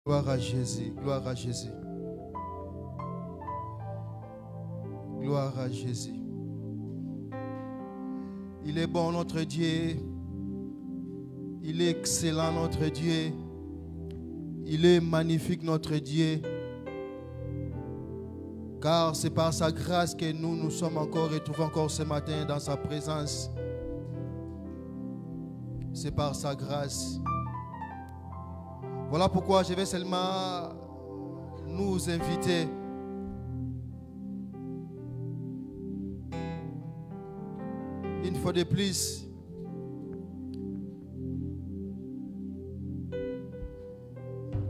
Gloire à Jésus, gloire à Jésus. Gloire à Jésus. Il est bon notre Dieu. Il est excellent notre Dieu. Il est magnifique notre Dieu. Car c'est par sa grâce que nous sommes encore retrouvés encore ce matin dans sa présence. C'est par sa grâce. Voilà pourquoi je vais seulement nous inviter une fois de plus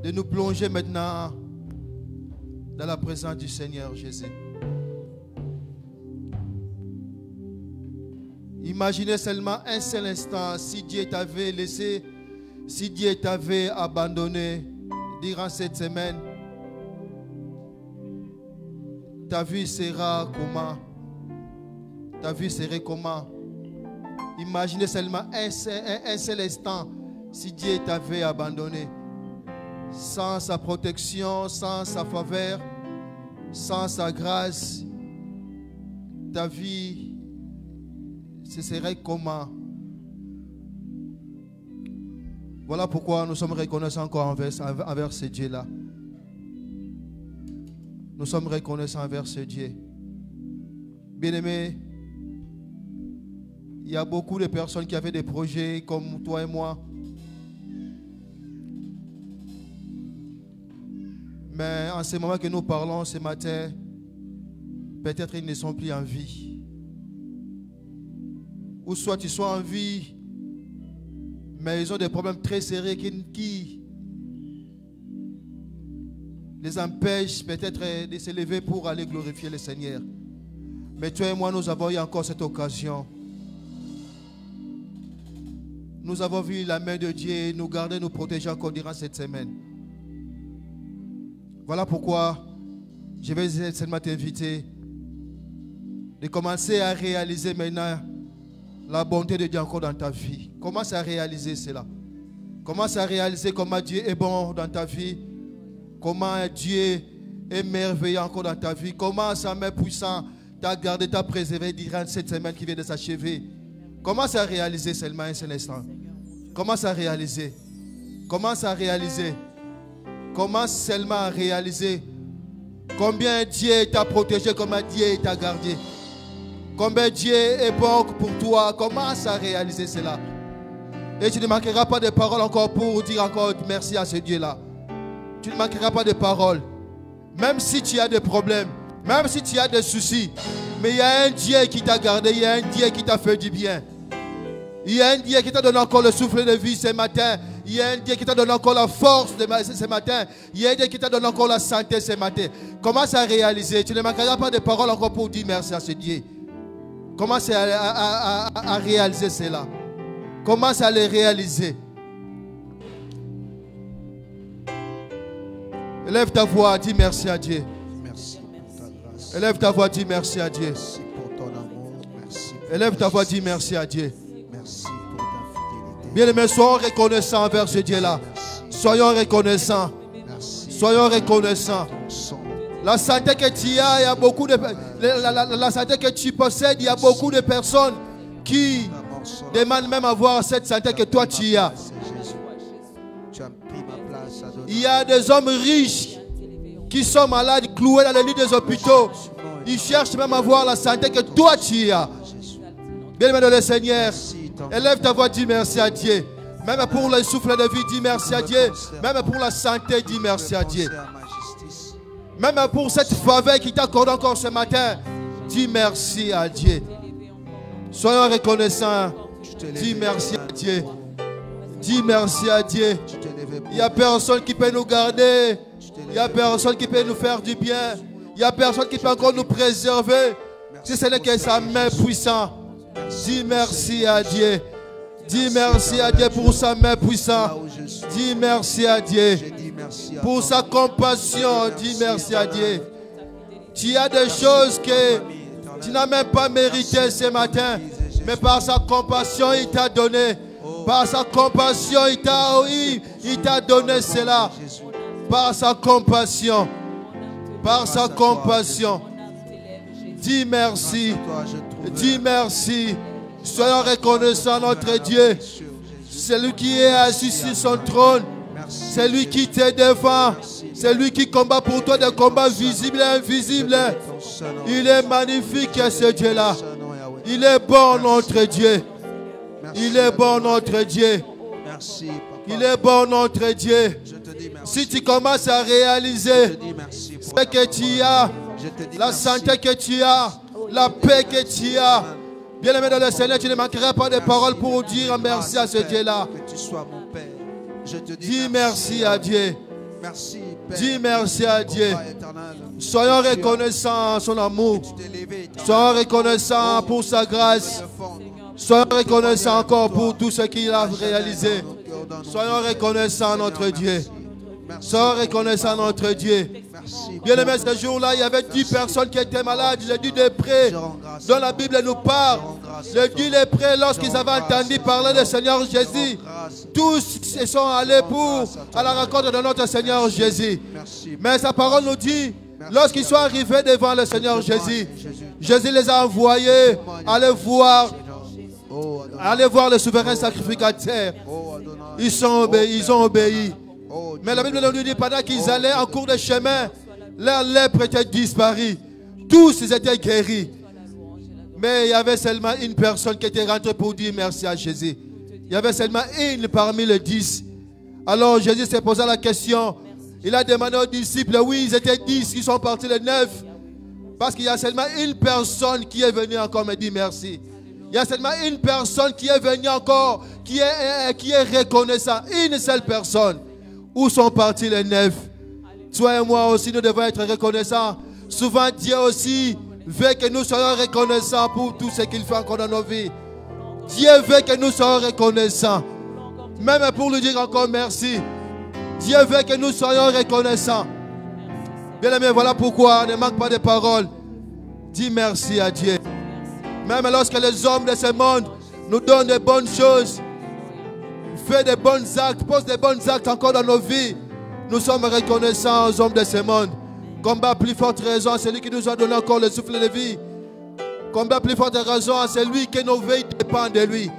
de nous plonger maintenant dans la présence du Seigneur Jésus. Imaginez seulement un seul instant si Dieu t'avait laissé, si Dieu t'avait abandonné durant cette semaine. Ta vie sera comment? Ta vie serait comment? Imaginez seulement un seul instant si Dieu t'avait abandonné. Sans sa protection, sans sa faveur, sans sa grâce, ta vie, ce serait comment? Voilà pourquoi nous sommes reconnaissants encore envers ce Dieu-là. Nous sommes reconnaissants envers ce Dieu. Bien-aimés, il y a beaucoup de personnes qui avaient des projets comme toi et moi. Mais en ce moment que nous parlons ce matin, peut-être ils ne sont plus en vie. Ou soit ils sont en vie, mais ils ont des problèmes très sérieux qui les empêchent peut-être de se lever pour aller glorifier le Seigneur. Mais toi et moi, nous avons eu encore cette occasion. Nous avons vu la main de Dieu nous garder, nous protéger encore durant cette semaine. Voilà pourquoi je vais seulement t'inviter de commencer à réaliser maintenant la bonté de Dieu encore dans ta vie. Commence à réaliser cela. Commence à réaliser comment Dieu est bon dans ta vie. Comment Dieu est merveilleux encore dans ta vie. Comment sa main puissante t'a gardé, t'a préservé durant cette semaine qui vient de s'achever. Commence à réaliser seulement un seul instant. Commence à réaliser. Commence à réaliser. Commence seulement à réaliser combien Dieu t'a protégé, combien Dieu t'a gardé. Combien Dieu est bon pour toi. Commence à réaliser cela. Et tu ne manqueras pas de paroles encore pour dire encore merci à ce Dieu-là. Tu ne manqueras pas de paroles. Même si tu as des problèmes, même si tu as des soucis, mais il y a un Dieu qui t'a gardé, il y a un Dieu qui t'a fait du bien. Il y a un Dieu qui t'a donné encore le souffle de vie ce matin. Il y a un Dieu qui t'a donné encore la force ce matin. Il y a un Dieu qui t'a donné encore la santé ce matin. Commence à réaliser. Tu ne manqueras pas de paroles encore pour dire merci à ce Dieu. Commence à réaliser cela. Commence à les réaliser. Élève ta voix, dis merci à Dieu. Merci pour ta grâce. Élève ta voix, dis merci à Dieu. Merci pour ton amour. Merci. Élève ta voix, dis merci à Dieu. Merci pour ta fidélité. Bien-aimés, soyons reconnaissants envers ce Dieu-là. Soyons reconnaissants. Merci. Soyons reconnaissants. La santé que tu as, il y a beaucoup de la santé que tu possèdes, il y a beaucoup de personnes qui demandent même avoir cette santé que toi tu as. Tu as pris ma place. Il y a des hommes riches qui sont malades, cloués dans les lits des hôpitaux. Ils cherchent même à avoir la santé que toi tu as. Bien-aimé de le Seigneur, élève ta voix, dis merci à Dieu. Même pour le souffle de vie, dis merci à Dieu. Même pour la santé, dis merci à Dieu. Même pour cette faveur qui t'accorde encore ce matin, dis merci à Dieu. Soyons reconnaissants. Dis merci à Dieu. Dis merci à Dieu. Il n'y a personne qui peut nous garder. Il n'y a personne qui peut nous faire du bien. Il n'y a personne qui peut encore nous préserver. Si ce n'est que sa main puissante. Dis merci à Dieu. Dis merci à Dieu pour sa main puissante. Dis merci à Dieu. Pour sa compassion, dis merci à Dieu. Tu as des choses que tu n'as même pas méritées ce matin. Mais par sa compassion, il t'a donné. Par sa compassion, il t'a donné cela. par sa compassion, par sa compassion. Dis merci, dis merci. Soyons reconnaissants, notre Dieu. C'est lui qui est assis sur son trône. C'est lui qui te défend. C'est lui qui combat pour toi des combats visibles et invisibles. Il est magnifique, ce Dieu-là. Il est bon, notre Dieu. Il est bon, notre Dieu. Il est bon, notre Dieu. Si tu commences à réaliser ce que tu as, la santé que tu as, la paix que tu as, bien-aimé dans le Seigneur, tu ne manqueras pas de paroles pour dire merci à ce Dieu-là. Dis merci à Dieu. Dis merci à Dieu. Soyons reconnaissants à son amour. Soyons reconnaissants pour sa grâce. Soyons reconnaissants encore pour tout ce qu'il a réalisé. Soyons reconnaissants à notre Dieu. Soyons reconnaissants à notre Dieu. Bien-aimé, ce jour-là, il y avait 10 personnes qui étaient malades. Les 10 lépreux dont la Bible nous parle. Les 10 lépreux, lorsqu'ils avaient entendu parler du Seigneur Jésus, tous se sont allés à la rencontre de notre Seigneur Jésus. Mais sa parole nous dit, lorsqu'ils sont arrivés devant le Seigneur Jésus, Jésus les a envoyés aller voir le souverain sacrificateur. Ils ont obéi. Mais la Bible nous dit, pendant qu'ils allaient en cours de chemin, leur lèpre était disparue. Tous ils étaient guéris. Mais il y avait seulement une personne qui était rentrée pour dire merci à Jésus. Il y avait seulement une parmi les 10. Alors Jésus s'est posé la question. Il a demandé aux disciples, oui, ils étaient 10, ils sont partis les 9. Parce qu'il y a seulement une personne qui est venue encore me dire merci. Il y a seulement une personne qui est venue encore, qui est reconnaissant. Une seule personne. Où sont partis les 9? Toi et moi aussi, nous devons être reconnaissants. Souvent, Dieu aussi veut que nous soyons reconnaissants pour tout ce qu'il fait encore dans nos vies. Dieu veut que nous soyons reconnaissants. Même pour lui dire encore merci. Dieu veut que nous soyons reconnaissants. Bien aimé, voilà pourquoi ne manque pas de paroles. Dis merci à Dieu. Même lorsque les hommes de ce monde nous donnent de bonnes choses, fait des bons actes, pose des bons actes encore dans nos vies, nous sommes reconnaissants aux hommes de ce monde. Combat plus forte raison à celui qui nous a donné encore le souffle de vie. Combat plus forte raison à celui que nos vies dépendent de lui.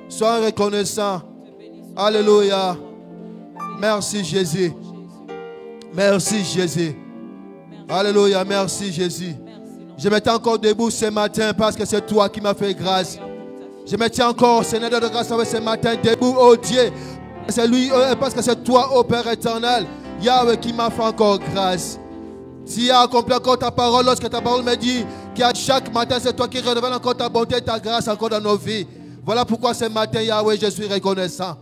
Soyons reconnaissants. Alléluia. Merci Jésus. Merci Jésus. Alléluia. Merci Jésus. Je me tiens encore debout ce matin parce que c'est toi qui m'as fait grâce. Je me tiens encore, Seigneur de grâce, ce matin debout, oh Dieu. C'est lui, parce que c'est toi, oh Père éternel, Yahweh, qui m'a fait encore grâce. Tu as accompli encore ta parole lorsque ta parole me dit qu'à chaque matin, c'est toi qui révèles encore ta bonté et ta grâce encore dans nos vies. Voilà pourquoi ce matin, Yahweh, je suis reconnaissant.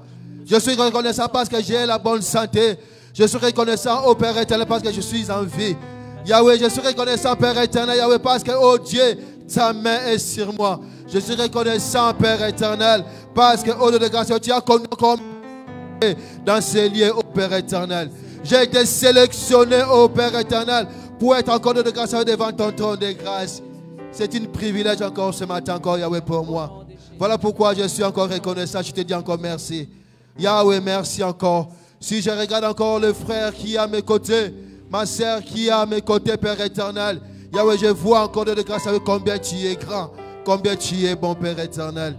Je suis reconnaissant parce que j'ai la bonne santé. Je suis reconnaissant, oh Père éternel, parce que je suis en vie. Yahweh, je suis reconnaissant, Père éternel, Yahweh, parce que, oh Dieu, ta main est sur moi. Je suis reconnaissant, Père éternel, parce que, oh Dieu de grâce, tu as connu comme dans ces lieux, oh Père éternel. J'ai été sélectionné, oh Père éternel, pour être encore de grâce devant ton trône de grâce. C'est un privilège encore ce matin, encore Yahweh, pour moi. Voilà pourquoi je suis encore reconnaissant. Je te dis encore merci. Yahweh, merci encore. Si je regarde encore le frère qui est à mes côtés, ma soeur qui est à mes côtés, Père éternel, Yahweh, je vois encore de grâce avec combien tu es grand, combien tu es bon, Père éternel.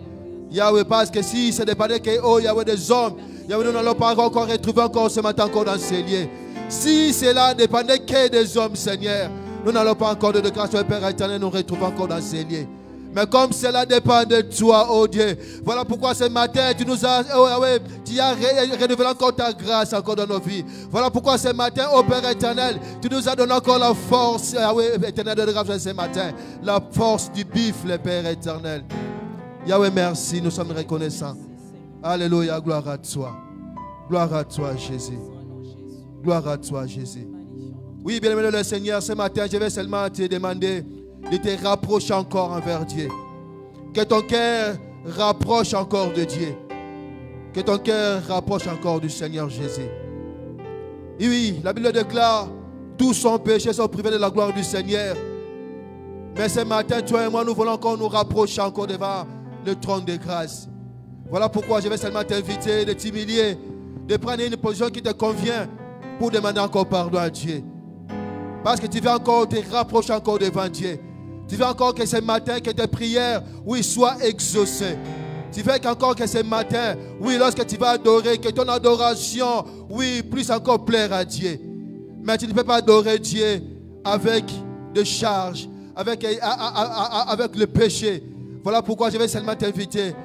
Yahweh, parce que si ce n'est pas que, oh Yahweh, des hommes, Yahweh, nous n'allons pas encore retrouver encore ce matin encore dans ces lieux. Si cela dépendait que des hommes, Seigneur, nous n'allons pas encore de grâce, Père éternel, nous retrouvons encore dans ces lieux. Mais comme cela dépend de toi, oh Dieu, voilà pourquoi ce matin, tu nous as, oh Yahweh, tu as renouvelé encore ta grâce encore dans nos vies. Voilà pourquoi ce matin, oh Père éternel, tu nous as donné encore la force, Yahweh, éternel de grâce ce matin. La force du buffle, le Père éternel. Yahweh, merci, nous sommes reconnaissants. Alléluia, gloire à toi. Gloire à toi, Jésus. Gloire à toi, Jésus. Oui, bien-aimé le Seigneur, ce matin, je vais seulement te demander de te rapprocher encore envers Dieu. Que ton cœur rapproche encore de Dieu. Que ton cœur rapproche encore du Seigneur Jésus. Et oui, la Bible déclare, tous sont péchés, sont privés de la gloire du Seigneur. Mais ce matin, toi et moi, nous voulons encore nous rapprocher encore devant le trône de grâce. Voilà pourquoi je vais seulement t'inviter de t'humilier, de prendre une position qui te convient pour demander encore pardon à Dieu. Parce que tu veux encore te rapprocher encore devant Dieu. Tu veux encore que ce matin, que tes prières, oui, soient exaucées. Tu veux encore que ce matin, oui, lorsque tu vas adorer, que ton adoration, oui, puisse encore plaire à Dieu. Mais tu ne peux pas adorer Dieu avec des charges, avec le péché. Voilà pourquoi je vais seulement t'inviter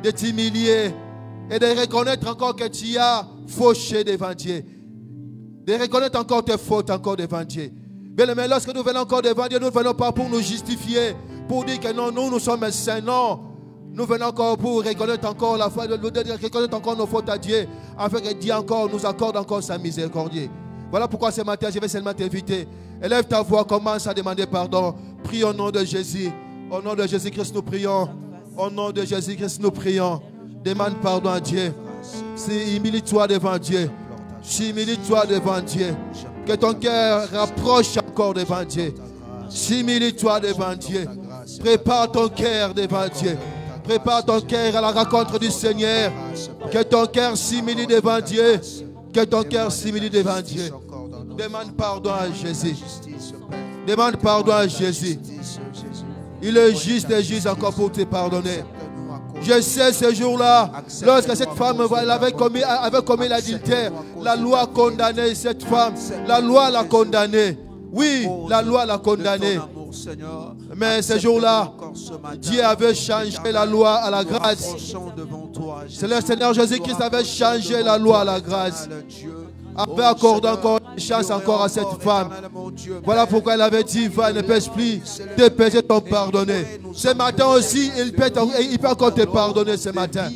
de t'humilier et de reconnaître encore que tu as fauché devant Dieu. De reconnaître encore tes fautes encore devant Dieu. Mais lorsque nous venons encore devant Dieu, nous ne venons pas pour nous justifier, pour dire que non, nous sommes saints. Non, nous venons encore pour reconnaître encore la foi, reconnaître encore nos fautes à Dieu, afin que Dieu encore nous accorde encore sa miséricorde. Voilà pourquoi ce matin, je vais seulement t'inviter. Élève ta voix, commence à demander pardon. Prie au nom de Jésus. Au nom de Jésus-Christ, nous prions. Au nom de Jésus-Christ, nous prions. Demande pardon à Dieu. Humilie-toi devant Dieu. Humilie-toi devant Dieu. Que ton cœur rapproche encore devant Dieu. Humilie-toi devant Dieu. Prépare ton cœur devant Dieu. Prépare ton cœur à la rencontre du Seigneur. Que ton cœur s'humilie devant Dieu. Que ton cœur s'humilie devant Dieu. Demande pardon à Jésus. Demande pardon à Jésus. Il est juste et juste encore pour te pardonner. Je sais ce jour-là, lorsque cette femme avait commis l'adultère, la loi a condamné cette femme. La loi l'a condamnée. Oui, la loi l'a condamnée. Mais ce jour-là, Dieu avait changé la loi à la grâce. C'est le Seigneur Jésus-Christ avait changé la loi à la grâce. Avait accordé encore une chance encore à cette femme. Voilà pourquoi elle avait dit, va, ne pêche plus, tes péchés t'ont pardonné. Ce matin aussi, il peut encore te pardonner ce matin.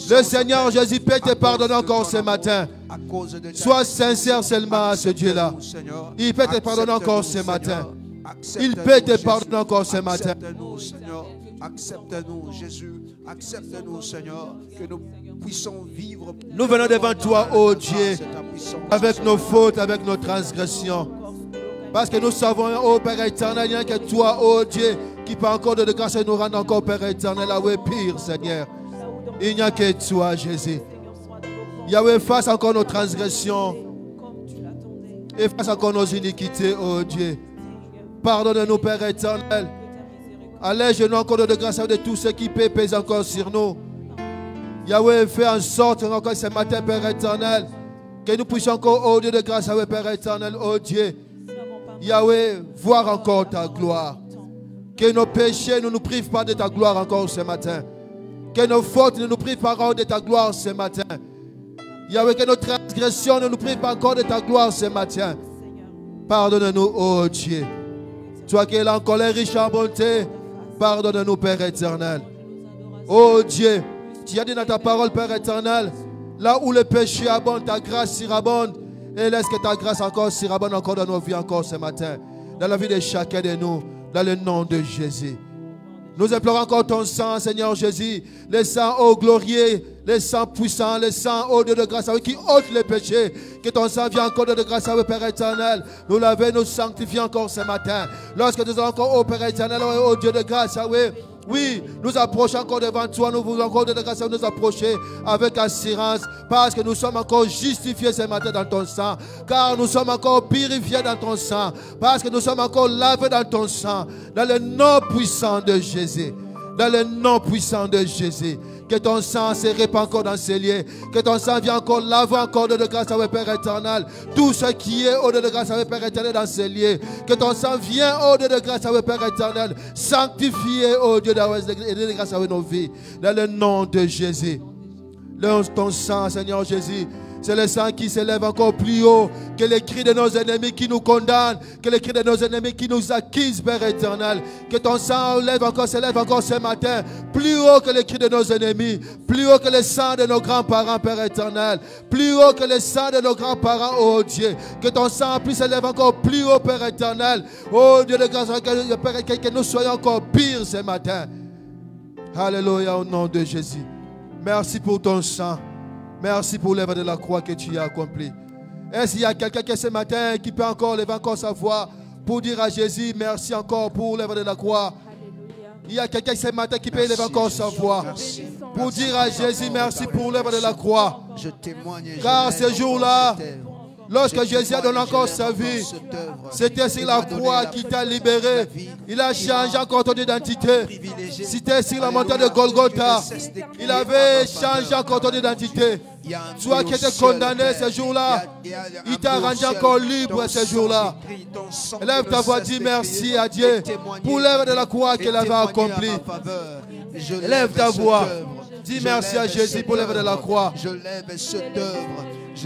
Le Seigneur Jésus peut te pardonner encore ce matin. Sois sincère seulement à ce Dieu-là. Il peut te pardonner encore ce matin. Il peut te pardonner encore ce matin. Accepte-nous, Jésus. Accepte-nous, Seigneur, que nous puissions vivre. Nous venons devant toi, ô Dieu, avec nos fautes, avec nos transgressions. Parce que nous savons, ô Père éternel, il n'y a que toi, ô Dieu, qui peut encore de grâce nous rendre encore, Père éternel, Yahweh, pire, Seigneur. Il n'y a que toi, Jésus. Yahweh, efface encore nos transgressions. Efface encore nos iniquités, ô Dieu. Pardonne-nous, Père éternel. Allège-nous encore de grâce de tout ce qui peut peser encore sur nous. Yahweh, fais en sorte encore ce matin, Père éternel, que nous puissions encore, oh Dieu de grâce, Yahweh, Père éternel, oh Dieu, Yahweh, voir encore ta gloire. Que nos péchés ne nous privent pas de ta gloire encore ce matin. Que nos fautes ne nous privent pas encore de ta gloire ce matin. Yahweh, que nos transgressions ne nous privent pas encore de ta gloire ce matin. Pardonne-nous, oh Dieu. Toi qui es là en colère riche en bonté, pardonne-nous, Père éternel. Oh Dieu, tu as dit dans ta parole, Père éternel, là où le péché abonde, ta grâce surabonde. Et laisse que ta grâce encore surabonde encore dans nos vies encore ce matin. Dans la vie de chacun de nous, dans le nom de Jésus. Nous implorons encore ton sang, Seigneur Jésus. Le sang, ô glorieux, le sang puissant, le sang, ô Dieu de grâce, qui ôte les péchés. Que ton sang vienne encore de grâce, Père éternel. Nous laver, nous sanctifier encore ce matin. Lorsque nous allons encore, ô Père éternel, ô Dieu de grâce, oui, nous approchons encore devant toi. Nous voulons encore de grâce nous approcher avec assurance. Parce que nous sommes encore justifiés ce matin dans ton sang. Car nous sommes encore purifiés dans ton sang. Parce que nous sommes encore lavés dans ton sang. Dans le nom puissant de Jésus. Dans le nom puissant de Jésus. Que ton sang se répand encore dans ces lieux. Que ton sang vienne encore laver encore de grâce à Père éternel. Tout ce qui est au de grâce à Père éternel dans ces lieux. Que ton sang vienne au de grâce à Père éternel. Sanctifier au Dieu de grâce à nos vies. Dans le nom de Jésus. Ton sang, Seigneur Jésus. C'est le sang qui s'élève encore plus haut que les cris de nos ennemis qui nous condamnent, que les cris de nos ennemis qui nous accusent, Père éternel. Que ton sang s'élève encore ce matin, plus haut que les cris de nos ennemis, plus haut que le sang de nos grands-parents, Père éternel, plus haut que le sang de nos grands-parents, oh Dieu. Que ton sang puisse s'élever encore plus haut, Père éternel. Oh Dieu de grâce, que nous soyons encore pires ce matin. Alléluia, au nom de Jésus. Merci pour ton sang. Merci pour l'œuvre de la croix que tu as accomplie. Est-ce qu'il y a quelqu'un qui ce matin qui peut encore lever encore sa voix pour dire à Jésus merci encore pour l'œuvre de la croix? Il y a quelqu'un ce matin qui peut lever encore sa voix pour dire à Jésus merci pour l'œuvre de la croix. Je témoigne. Car ce jour-là, Lorsque Jésus a donné encore sa vie, c'était sur la croix qu'il t'a libéré. Il a changé encore ton identité. C'était sur la montagne de Golgotha. Il avait changé encore ton identité. Toi qui étais condamné ce jour-là, il t'a rendu encore libre ce jour-là. Élève ta voix, dis merci à Dieu pour l'œuvre de la croix qu'il avait accomplie. Élève ta voix, dis merci à Jésus pour l'œuvre de la croix. Je lève cette œuvre.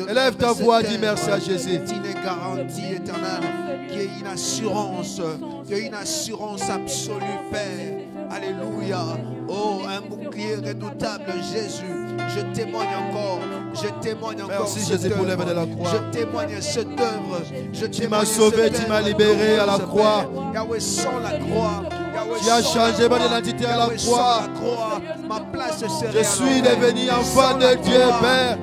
Élève ta voix, dis merci à Jésus. Qui est garantie éternelle, qui est une assurance absolue, Père. Alléluia. Oh, un bouclier redoutable, Jésus. Je témoigne encore. Merci Jésus pour l'œuvre de la croix. Je témoigne cette œuvre. Tu m'as sauvé, tu m'as libéré à la croix. Yahweh, sans la croix. Tu as changé mon identité à la croix. Je suis devenu enfant de Dieu, Père,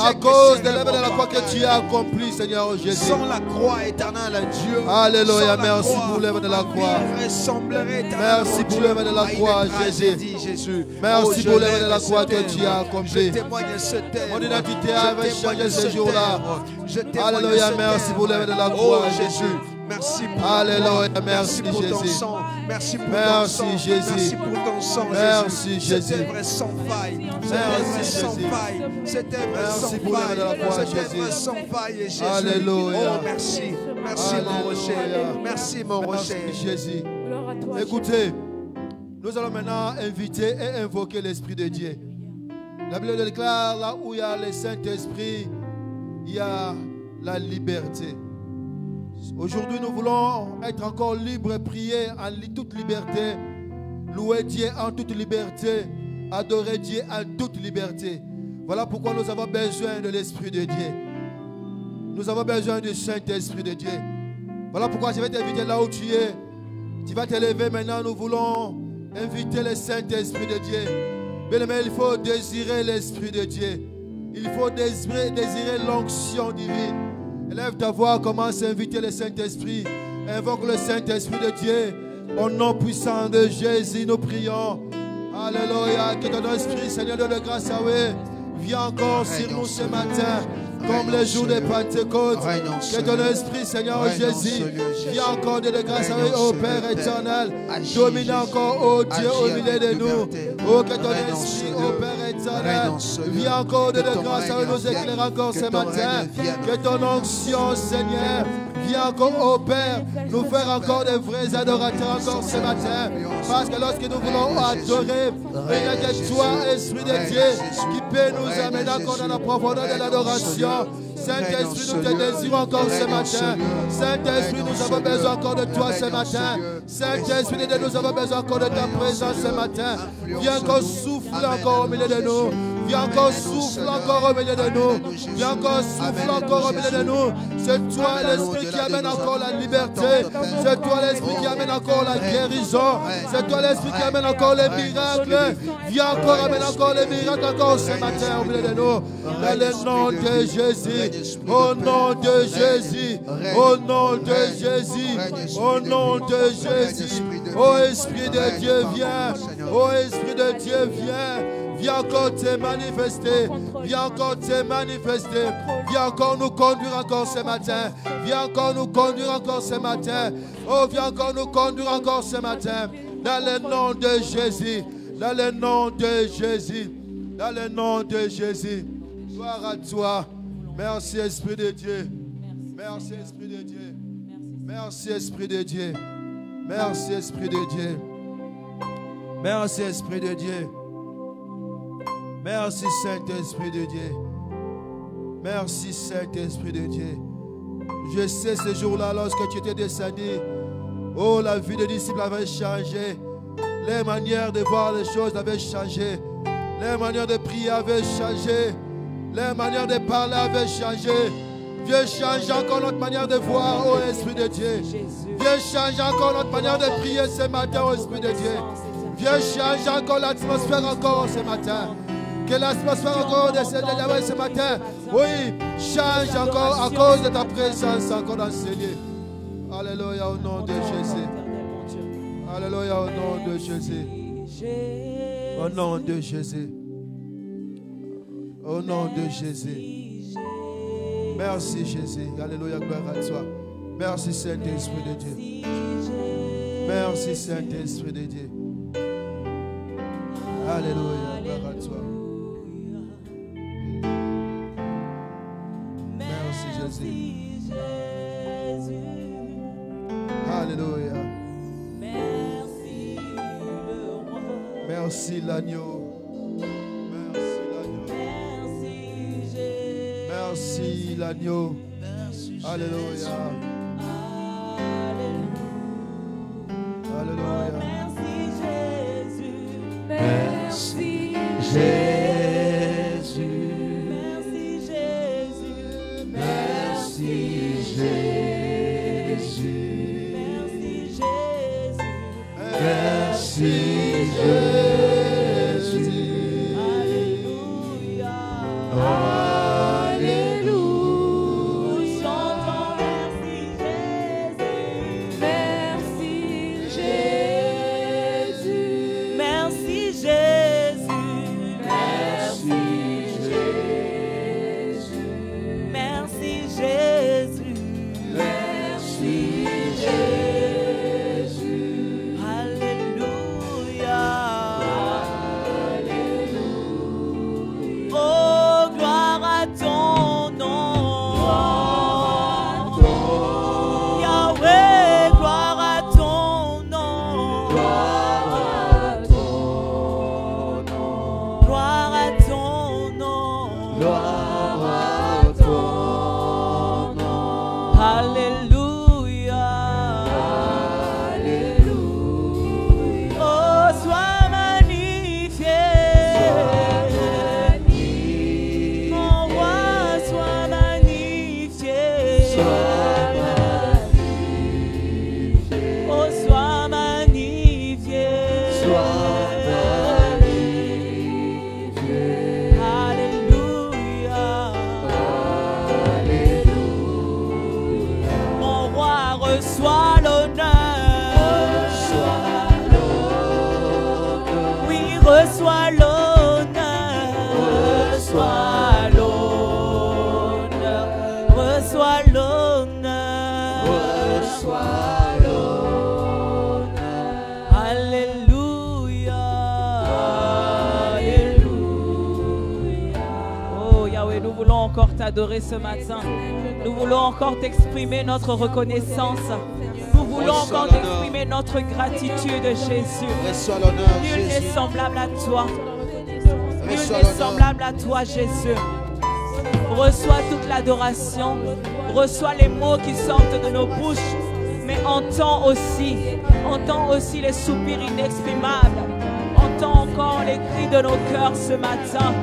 à cause de l'œuvre de la croix que tu as accomplie, Seigneur Jésus. Sans la croix éternelle à Dieu. Alléluia, merci pour l'œuvre de la croix. Merci pour l'œuvre de la croix, Jésus. Merci pour l'œuvre de la croix que tu as accomplie. Mon identité avait changé ce jour-là. Alléluia, merci pour l'œuvre de la croix, Jésus. Merci pour Alléluia, merci pour ton Jésus. sang. Merci pour Merci ton sang. Jésus. Merci pour ton sang, Merci Jésus. Cette œuvre est sans faille. Cette Merci œuvre est sans Jésus. faille. Cette œuvre est Merci sans pour l'œuvre de la faille. croix, Cette Jésus. œuvre est sans faille, Jésus. Alléluia. Oh, merci. Merci, mon rocher. Merci, mon rocher. Merci Jésus. Gloire à toi, Écoutez, nous allons maintenant inviter et invoquer l'Esprit de Dieu. La Bible déclare, là où il y a le Saint-Esprit, il y a la liberté. Aujourd'hui, nous voulons être encore libres, prier en toute liberté, louer Dieu en toute liberté, adorer Dieu en toute liberté. Voilà pourquoi nous avons besoin de l'Esprit de Dieu. Nous avons besoin du Saint-Esprit de Dieu. Voilà pourquoi je vais t'inviter là où tu es. Tu vas te lever maintenant. Nous voulons inviter le Saint-Esprit de Dieu. Bien-aimé, il faut désirer l'Esprit de Dieu. Il faut désirer l'onction divine. Élève ta voix, commence à inviter le Saint-Esprit. Invoque le Saint-Esprit de Dieu. Au nom puissant de Jésus, nous prions. Alléluia. Que ton esprit, Seigneur, donne grâce à eux. Viens encore sur nous ce matin, comme le jour de Pentecôte. Que ton esprit, Seigneur Jésus, viens encore de grâce à eux, ô Père éternel. Domine encore, ô Dieu, au milieu de nous. Oh, que ton esprit, ô Père éternel, viens encore de grâce à eux, nous éclaire encore ce matin. Que ton onction, Seigneur, viens encore, ô Père, nous faire encore de vrais adorateurs encore ce matin. Parce que lorsque nous voulons adorer, il n'y a que toi, Esprit de Dieu, qui peut nous amener encore dans la profondeur de l'adoration. Saint-Esprit, nous te désirons encore ce matin. Saint-Esprit, nous avons besoin encore de toi ce matin. Saint-Esprit, nous avons besoin encore de ta présence ce matin. Viens encore souffler encore au milieu de nous. Viens encore souffler encore au milieu de nous. Viens encore souffler encore au milieu de nous. C'est toi l'Esprit qui amène encore la liberté. C'est toi l'Esprit qui amène encore la guérison. C'est toi l'Esprit qui amène encore les miracles. Viens encore amener encore les miracles encore ce matin au milieu de nous. Dans le nom de Jésus. Au nom de Jésus. Au nom de Jésus. Au nom de Jésus. Ô Esprit de Dieu, viens. Ô Esprit de Dieu, viens. Viens encore te manifester. Viens encore te manifester. Viens encore nous conduire encore ce matin. Viens encore nous conduire encore ce matin. Oh, viens encore nous conduire encore ce matin. Dans le nom de Jésus. Dans le nom de Jésus. Dans le nom de Jésus. Gloire à toi. Merci Esprit de Dieu. Merci Esprit de Dieu. Merci Esprit de Dieu. Merci Esprit de Dieu. Merci Esprit de Dieu. Merci Saint-Esprit de Dieu. Merci Saint-Esprit de Dieu. Je sais ce jour-là, lorsque tu étais descendu, oh, la vie des disciples avait changé. Les manières de voir les choses avaient changé. Les manières de prier avaient changé. Les manières de parler avaient changé. Viens changer encore notre manière de voir, oh Esprit de Dieu. Viens changer encore notre manière de prier ce matin, oh Esprit de Dieu. Viens changer encore l'atmosphère encore ce matin. Que l'atmosphère encore de ce matin, oui, change encore à cause de ta présence encore dans ce lieu. Alléluia au nom de Jésus. Alléluia au nom de Jésus. Au nom de Jésus. Au nom de Jésus. Merci Jésus. Alléluia, gloire à toi. Merci Saint-Esprit de Dieu. Merci Saint-Esprit de Dieu. Alléluia, gloire à toi. Merci Jésus. Alléluia. Merci l'agneau. Merci l'agneau. Alléluia. Alléluia. Merci Jésus. Merci Jésus. Merci Jésus. Merci Jésus. Alléluia. Alléluia. Chantons merci Jésus. Merci Jésus. Merci Jésus. Merci Jésus. Merci Jésus. Alléluia. Oh, gloire à ton nom. Yahweh, gloire à ton nom. Gloire à ton nom. Gloire à ton nom. Gloire à ton nom. Alléluia. Alléluia. Oh, sois magnifié. Mon roi, sois magnifié. Oh, sois magnifié. Alléluia. Mon roi, reçois l'honneur. Oui, reçois l'honneur. Reçois l'honneur. Reçois l'honneur. Reçois l'honneur. Alléluia. Alléluia. Oh Yahweh, nous voulons encore t'adorer ce matin. Nous voulons encore t'exprimer notre reconnaissance. Nous voulons encore t'exprimer notre gratitude, Jésus. Reçois l'honneur, Nul n'est Jésus. semblable à toi. Nul Reçois n'est l'honneur. semblable à toi, Jésus. Reçois toute l'adoration. Reçois les mots qui sortent de nos bouches. Mais entends aussi les soupirs inexprimables. Entends encore les cris de nos cœurs ce matin.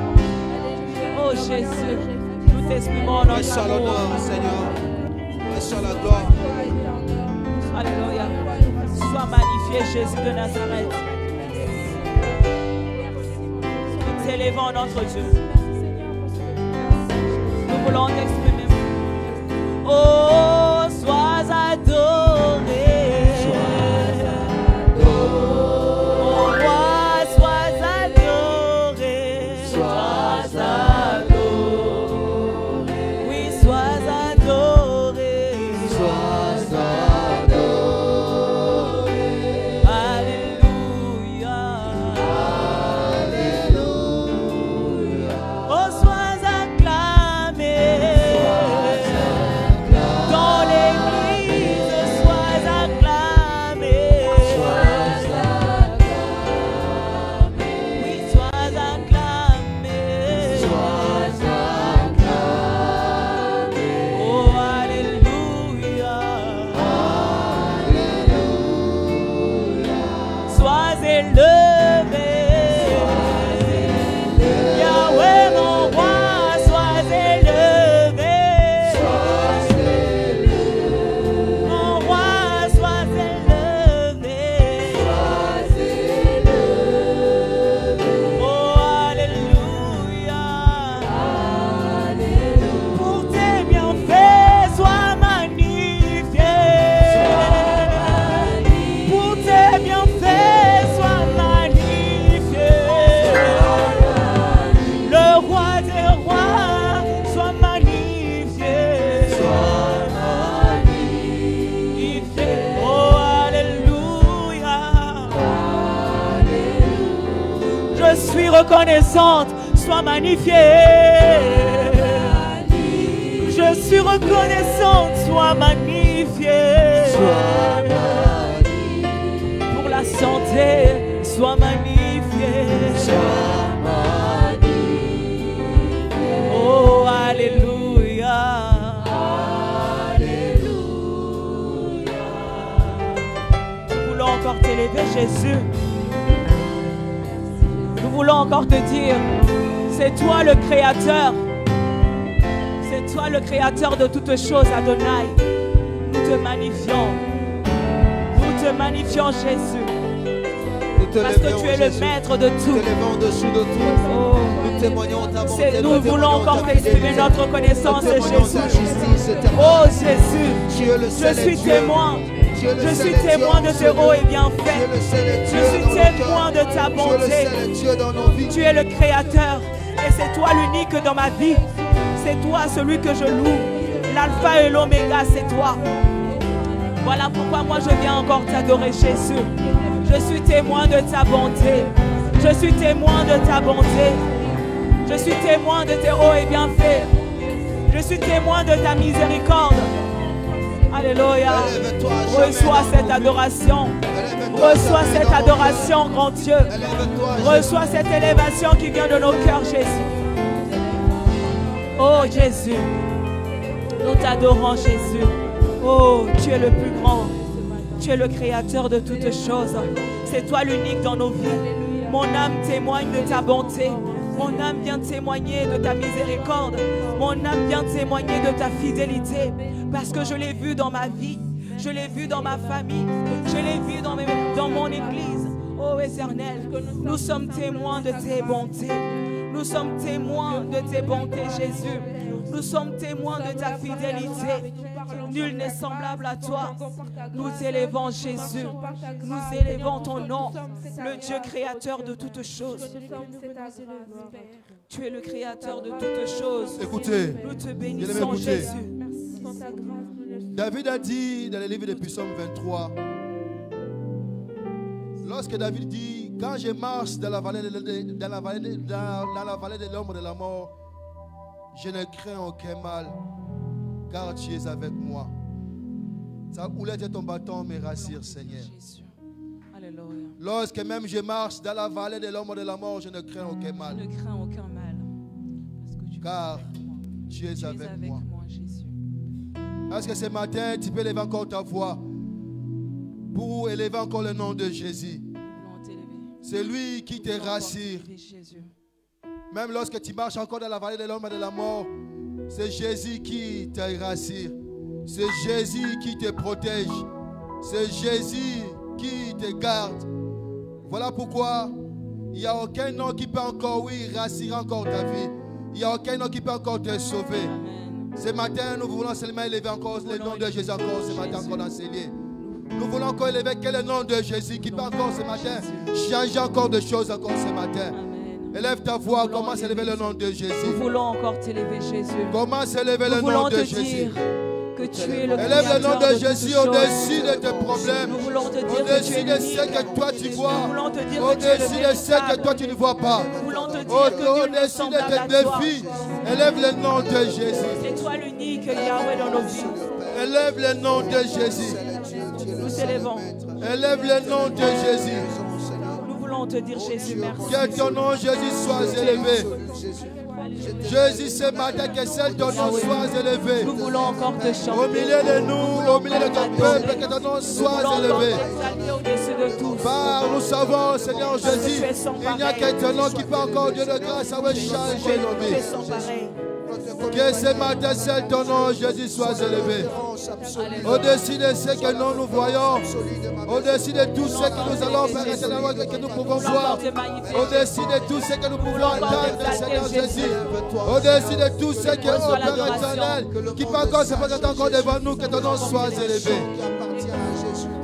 Oh Jésus, nous t'exprimons notre Reçois amour. l'honneur, Seigneur. Reçois la gloire. Alléluia. Sois magnifié, Jésus de Nazareth. Nous t'élevons notre Dieu. Nous voulons t'exprimer. Oh, sois adoré. Mon roi, sois adoré. Sois adoré. Oui, sois adoré. Sois adoré. Alléluia. Alléluia. Oh, sois acclamé. reconnaissante. Sois magnifié. Je suis reconnaissante. Sois magnifié. Pour la santé, sois magnifié. Oh, alléluia. Nous voulons encore t'élever, Jésus. Nous voulons encore te dire, c'est toi le Créateur. C'est toi le Créateur de toutes choses, Adonai. Nous te magnifions. Nous te magnifions, Jésus. Parce que tu es le maître de tout. Oh. Nous témoignons ta bonté. Nous voulons encore exprimer notre reconnaissance, Jésus. Oh Jésus, je suis témoin. Je suis témoin de tes hauts et bienfaits. Je suis témoin de ta bonté. Tu es le Créateur. Et c'est toi l'unique dans ma vie. C'est toi celui que je loue. L'alpha et l'oméga, c'est toi. Voilà pourquoi moi je viens encore t'adorer, Jésus. Je suis témoin de ta bonté. Je suis témoin de ta bonté. Je suis témoin de tes hauts et bienfaits. Je suis témoin de ta miséricorde. Alléluia. Reçois cette adoration. Reçois cette adoration, grand Dieu. Reçois cette élévation qui vient de nos cœurs, Jésus. Oh Jésus, nous t'adorons, Jésus. Oh, tu es le plus grand. Tu es le Créateur de toutes choses. C'est toi l'unique dans nos vies. Mon âme témoigne de ta bonté. Mon âme vient témoigner de ta miséricorde. Mon âme vient témoigner de ta fidélité. Parce que je l'ai vu dans ma vie. Je l'ai vu dans ma famille. Je l'ai vu dans mon église. Oh Éternel, nous sommes témoins de tes bontés. Nous sommes témoins de tes bontés, Jésus. Nous sommes témoins de ta fidélité. Nul n'est semblable à toi. Nous élevons Jésus. Nous élevons ton nom, le Dieu créateur de toutes choses. Tu es le créateur de toutes choses. Écoutez, nous te bénissons, Jésus. David a dit dans le livre de Psaume 23, lorsque David dit, quand je marche dans la vallée de l'ombre de la mort, je ne crains aucun mal, car tu es avec moi. Ta houlette et ton bâton me rassurent, Seigneur. Alléluia. Lorsque même je marche dans la vallée de l'ombre de la mort, je ne crains aucun mal. Je ne crains aucun mal. Car tu es avec moi. Jésus. Est-ce que ce matin, tu peux élever encore ta voix pour élever encore le nom de Jésus? C'est lui qui te rassure. Même lorsque tu marches encore dans la vallée de l'ombre et de la mort, c'est Jésus qui te rassure. C'est Jésus qui te protège. C'est Jésus qui te garde. Voilà pourquoi il n'y a aucun nom qui peut encore, rassurer encore ta vie. Il n'y a aucun nom qui peut encore te sauver. Amen. Ce matin, nous voulons seulement élever encore le nom de Jésus encore ce matin encore dans ces lieux. Nous voulons encore élever quel est le nom de Jésus qui peut encore ce matin changer encore de choses encore ce matin. Amen. Élève ta voix, commence à élever le nom de Jésus. Nous voulons encore t'élever, Jésus. Commence à élever le nom de Jésus. Que tu es le élève le nom de Jésus au-dessus de tes problèmes, au-dessus de ce que toi tu vois, au-dessus de ce que toi tu ne vois pas, au-dessus de tes défis. Élève le nom de Jésus. C'est toi l'unique Yahweh dans nos vies. Élève le nom de Jésus. Nous t'élèvons. Élève le nom de Jésus. Nous voulons te dire Jésus, merci. Que ton nom Jésus soit élevé. Jésus, ce matin, que seul ton nom soit élevé. Nous voulons encore te chanter. Au milieu de nous, au milieu de ton peuple, que ton nom soit élevé. Car nous savons, Seigneur Jésus, il n'y a qu'un ton nom qui peut encore, Dieu de grâce, changer nos vies. Que ce matin, seul ton nom, Jésus, soit élevé. Au-dessus de ce que nous voyons, au-dessus de tout ce que nous allons faire éternellement, que nous pouvons voir, au-dessus de tout ce que nous pouvons entendre, Seigneur Jésus, au-dessus de tout ce qui est au Père éternel, qui peut encore se présenter encore devant nous, que ton nom soit élevé.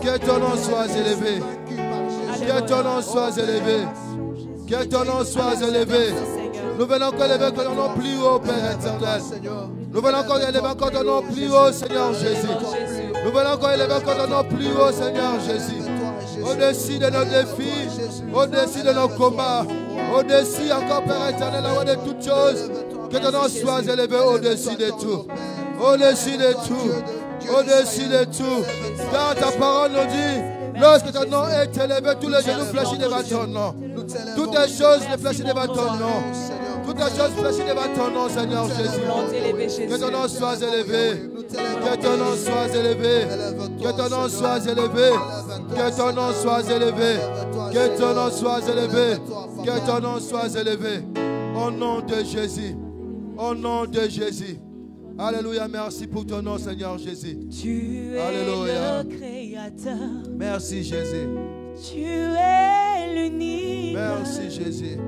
Que ton nom soit élevé. Que ton nom soit élevé. Que ton nom soit élevé. Nous venons encore élever ton nom plus haut, Père éternel. Nous venons encore élever encore ton nom plus haut, Seigneur Jésus. Nous venons encore élever encore ton nom plus haut, Seigneur Jésus. Au-dessus de nos défis, au-dessus de nos combats, Au-dessus encore, Père éternel, de toutes choses. Que ton nom soit élevé au-dessus de tout. Au-dessus de tout. Au-dessus de tout. Car ta parole nous dit, lorsque ton nom est élevé, tous les genoux fléchissent devant ton nom. Toutes les choses fléchissent devant ton nom. Toutes les choses fléchissent devant ton nom, Seigneur Jésus. Que ton nom soit élevé. Que ton nom soit élevé. Que ton nom soit élevé. Que ton nom soit élevé. Que ton nom soit élevé. Que ton nom soit élevé. Au nom de Jésus. Au nom de Jésus. Alléluia. Merci pour ton nom, Seigneur Jésus. Tu es Alléluia. le Créateur. Merci Jésus. Tu es l'unique. Merci Jésus.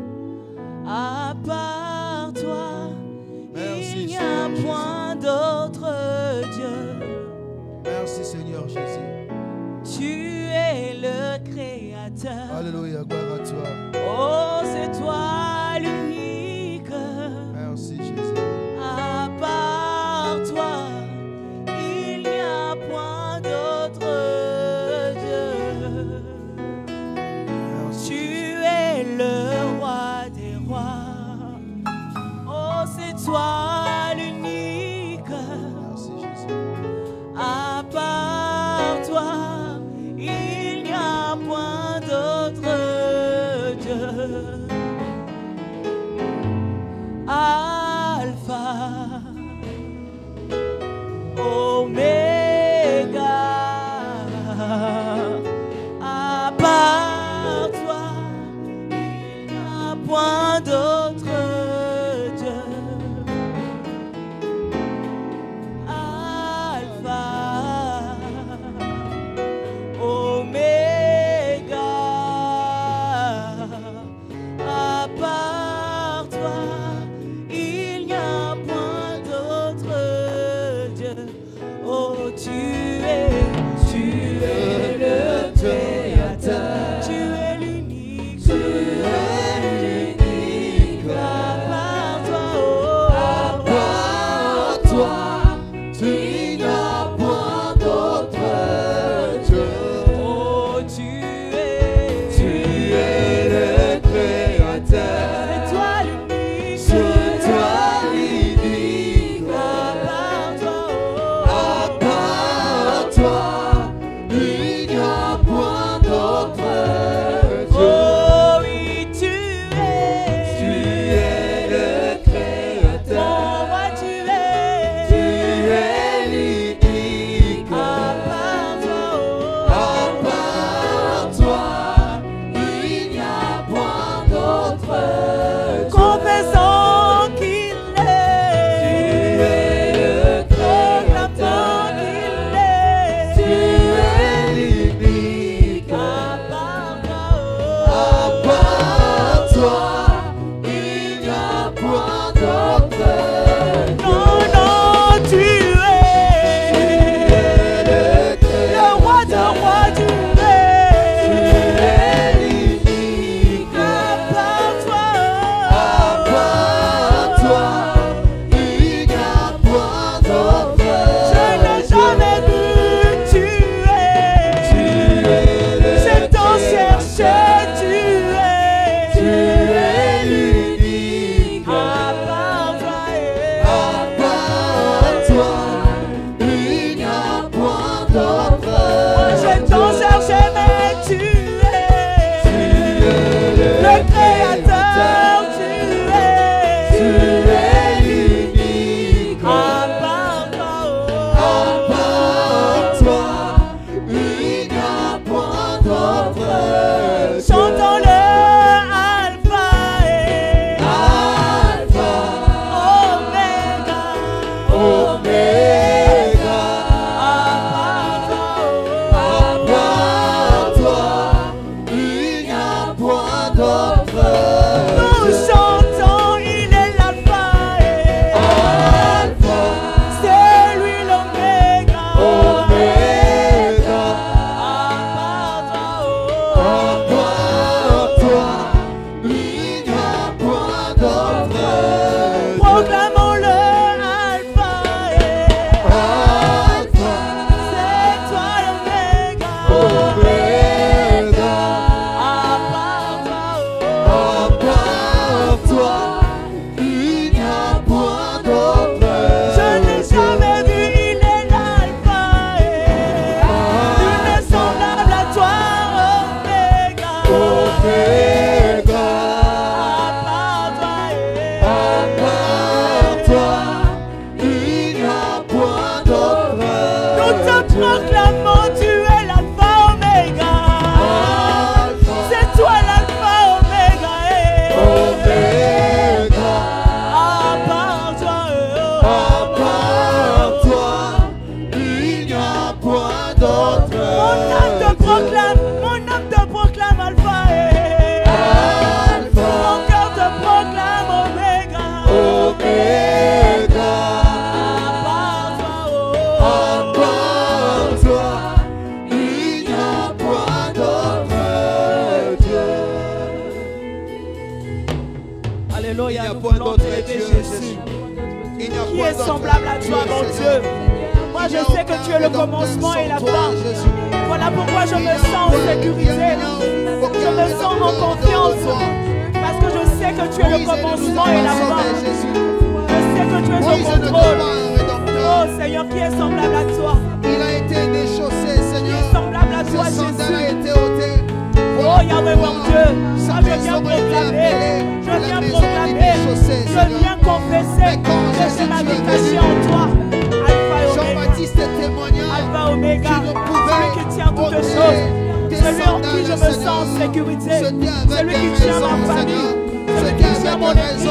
À part toi, Merci, il n'y a Seigneur point d'autre Dieu. Merci Seigneur Jésus. Tu es le Créateur. Alléluia, gloire à toi. Oh, c'est toi l'unique. Merci Jésus. À part toi, il n'y a point d'autre Dieu. Merci. Tu es le roi des rois. Oh, c'est toi l'unique. Merci Jésus. À part toi, il n'y a point d'autre Dieu. Alpha, Oméga. À part toi, il n'y a point d'autre Dieu. Alpha, Oméga. À part toi, il n'y a point d'autre Dieu. Oh, tu es le Créateur. Tu es l'unique. Tu es l'unique. À part toi, oh, à part toi, il n'y a point d'autre Dieu. Oh, tu es le Créateur. C'est toi l'unique. C'est toi l'unique. À part toi, oh, à part d'autre. Mon âme te proclame Alpha et Alpha. Mon cœur te proclame Oméga. Oméga. À part toi, Il n'y a point d'autre Dieu. Alléluia, Il n'y a nous point voulons d'autre t'élever, Dieu, Jésus. Il n'y a Qui point est d'autre semblable à toi, mon Seigneur. Dieu? Moi, je sais que tu es le commencement et la fin. Jésus. Voilà pourquoi je me sens en sécurité. Je me sens en confiance. Parce que je sais que tu es le commencement et la fin. Je sais que tu es au contrôle. Oh Seigneur, qui est semblable à toi? Il a été déchaussé, Qui Seigneur. est semblable à toi, Ce sandal a Jésus? été ôté. Oh Yahweh, mon Dieu. Moi, je viens proclamer. Je viens proclamer. Je viens confesser que c'est ma vie cachée en toi. Alpha et Oméga. Jean-Baptiste témoigna. Alpha Oméga, Tu ne pouvais celui qui tient toutes ôter choses, tes celui en qui je me sandales, sens en Seigneur. sécurité, C'était avec celui qui raison, tient ma famille, Seigneur. celui C'était qui tient avec mon raison, église,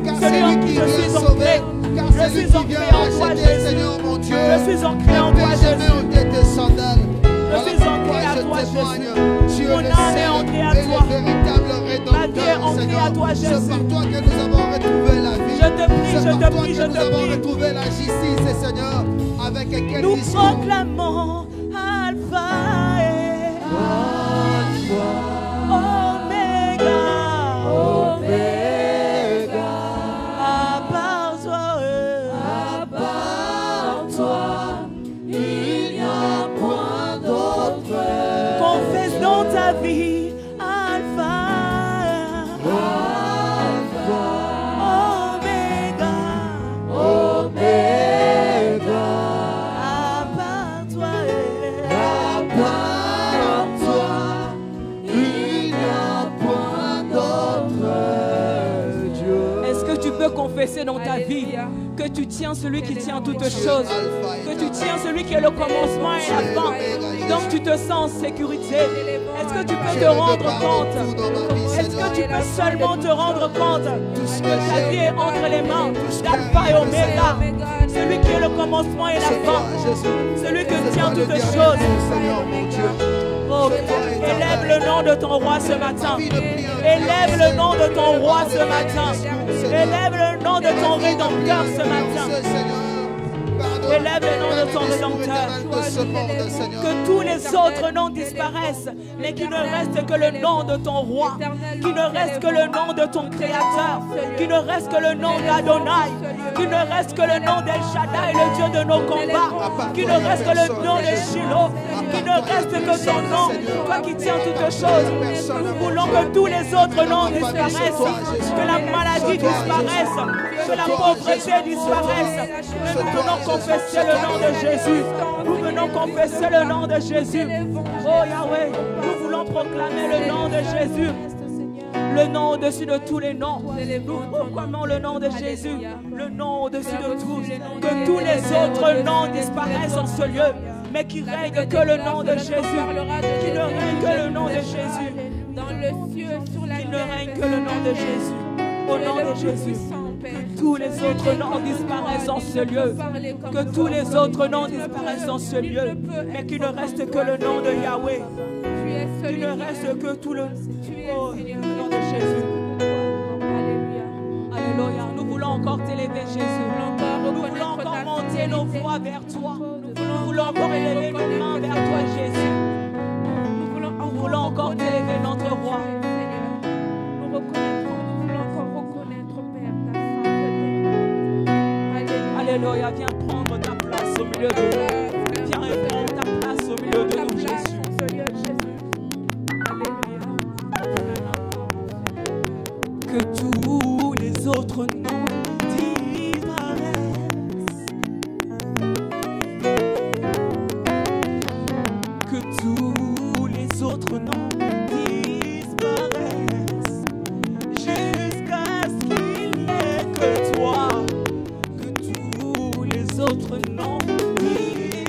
car celui c'est en lui qui qui je vient suis sauver, ancré. car Je c'est lui suis qui ancré vient en toi, racheter, Jésus. Seigneur mon Dieu. Je suis ancré en toi, Ne jamais Jésus. ôter tes sandales. Je Voilà suis pourquoi ancré à je toi, témoigne. Jésus. Tu es Mon le âme est seul ancrée à et toi. le véritable Ma vie est rédempteur, ancrée Seigneur. à toi, C'est Jésus. par toi que nous avons retrouvé la vie. Je te prie, C'est je par te toi prie, que je nous te avons prie. retrouvé la justice, Seigneur. Avec quel Nous discours? proclamons Alpha et Oméga. À part toi, Il n'y a point d'autre. confesse dans ta vie Alpha, Oméga. À part toi, À part toi, il n'y a point d'autre Dieu. est-ce que tu peux confesser dans ta vie que tu tiens celui qui tient toutes choses, que tu tiens celui qui est le commencement et la fin, donc tu te sens en sécurité? Est-ce que tu peux te rendre compte? Est-ce que tu peux seulement te rendre compte que ta vie est entre les mains d'Alpha et Oméga, celui qui est le commencement et la fin, celui qui tient toutes choses? Oh, élève le nom de ton roi ce matin. Élève le nom de ton roi ce matin. Élève le nom de ton rédempteur ce matin. Élève le nom de ton rédempteur. Que tous les autres noms disparaissent, mais qu'il ne reste que le nom de ton roi, qu'il ne reste que le nom de ton créateur, qu'il ne reste que le nom d'Adonai, qu'il ne reste que le nom d'El Shaddai, le Dieu de nos combats, qu'il ne reste que le nom de Shiloh, qu'il ne reste que ton nom, toi qui tiens toutes choses. Nous voulons que tous les autres noms disparaissent, que la maladie disparaisse, que la pauvreté disparaisse. Mais nous venons confesser le nom de Jésus. Nous venons confesser le nom de Jésus. Oh Yahweh, nous voulons proclamer le nom de Jésus. Le nom au-dessus de tous les noms. Nous proclamons le nom de Jésus. Le nom au-dessus de tous. Que tous les autres noms disparaissent en ce lieu. Mais qui règne que le nom de Jésus. Qui ne règne que le nom de Jésus. Dans le ciel, sur la Qui ne règne que le nom de Jésus. Au nom de Jésus. Que tous les autres noms disparaissent en ce lieu. Que tous les autres noms disparaissent en ce lieu. Mais qu'il ne reste que le nom de Yahweh. Qu'il ne reste que tout le nom de Jésus. Alléluia. Nous voulons encore t'élever, Jésus. Nous voulons encore monter nos voix vers toi. Nous voulons encore élever nos mains vers toi, Jésus. Nous voulons encore t'élever, notre roi. Nous voulons encore reconnaître, Père, ta sainteté. Alléluia. Viens prendre ta place au milieu de nous. Viens prendre ta place au milieu de nous, Jésus. Que tous les autres noms disparaissent. Que tous les autres noms disparaissent. Jusqu'à ce qu'il n'y ait que toi. Que tous les autres noms disparaissent.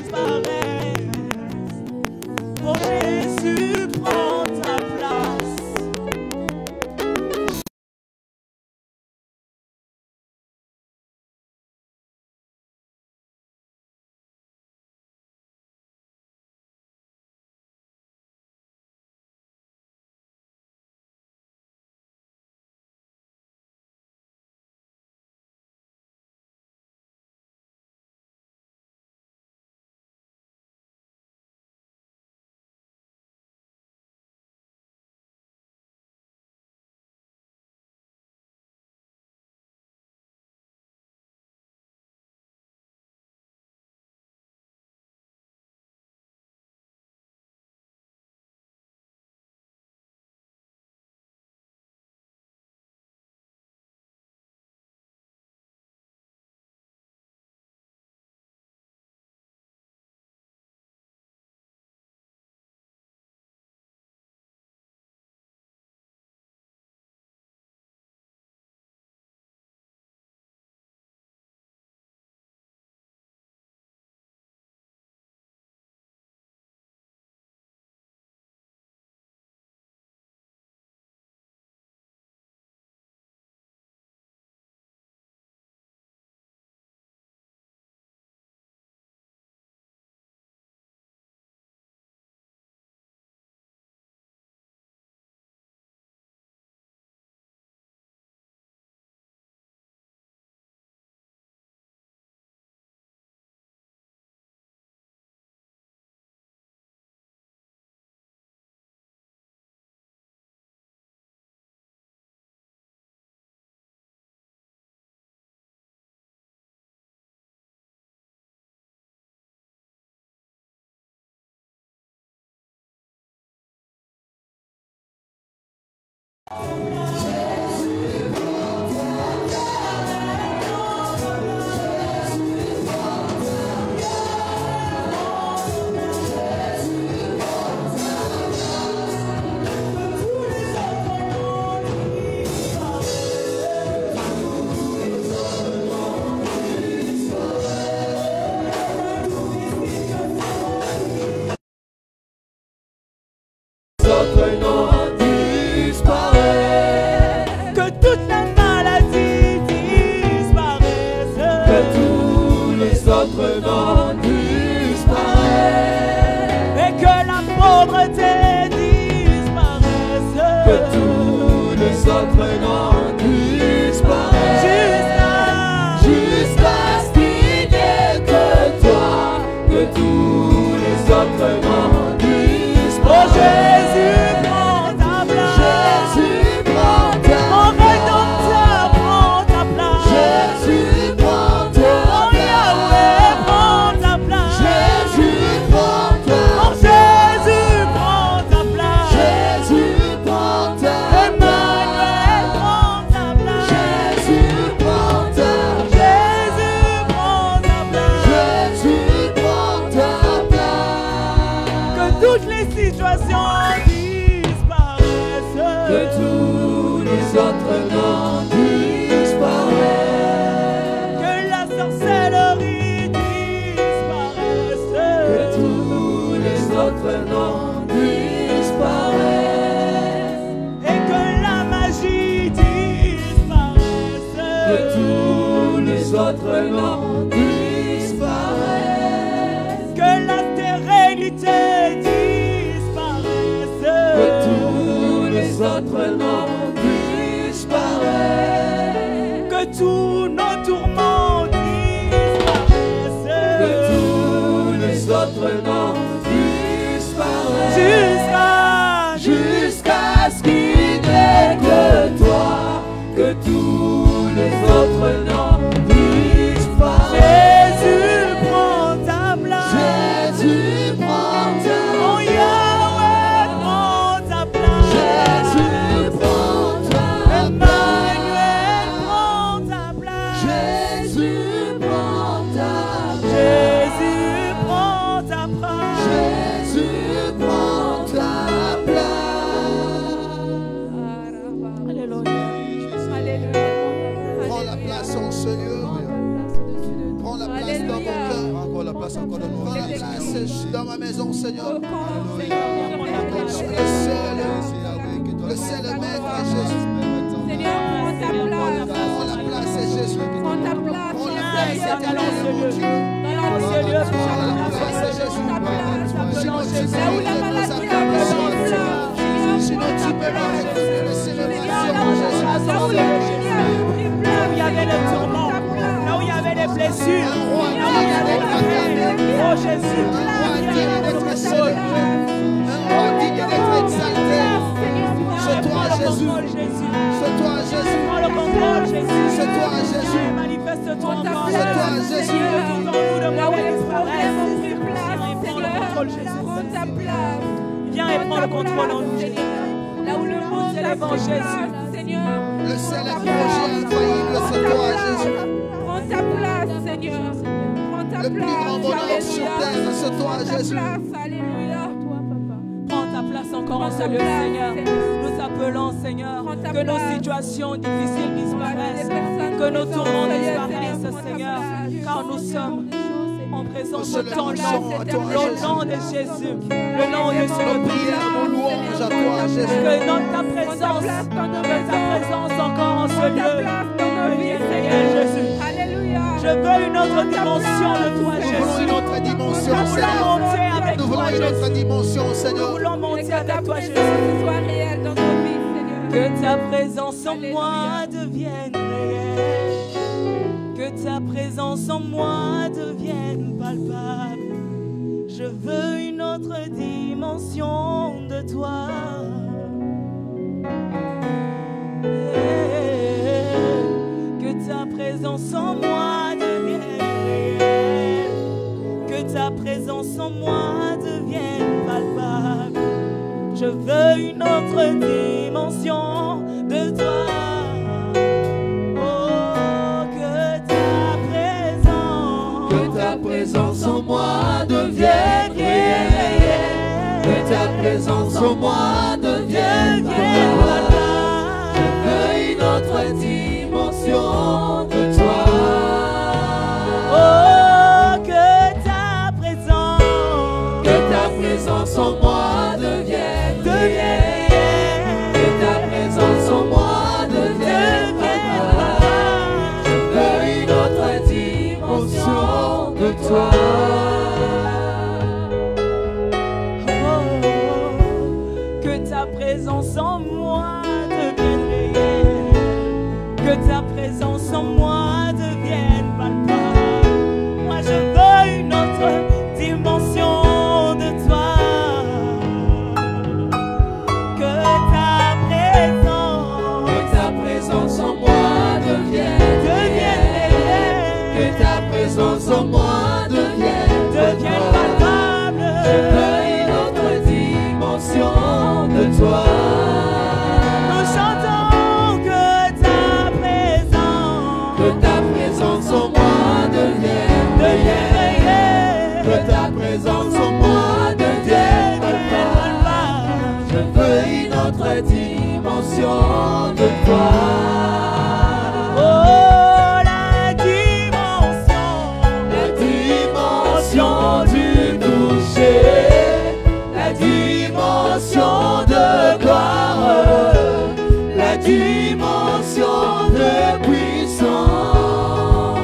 Je veux une autre dimension de toi. Oh, que ta présence en moi devienne réelle. Que ta présence en moi devienne réelle. Je veux une autre dimension de toi. Oh, que ta présence En moi devienne réelle. Que ta présence en moi devienne réelle. Je veux une autre dimension de toi. Que ta présence en moi devienne réelle. Que ta présence en moi devienne palpable. Moi je veux une autre dimension de toi. Que ta présence en moi devienne réelle. Que ta présence en moi devienne palpable. Je veux une autre dimension de toi. Nous chantons que ta présence en moi devienne réelle. Que ta présence en moi devienne palpable. Je veux une autre dimension de toi. Oh, la dimension du toucher, la dimension de gloire, la dimension de puissance.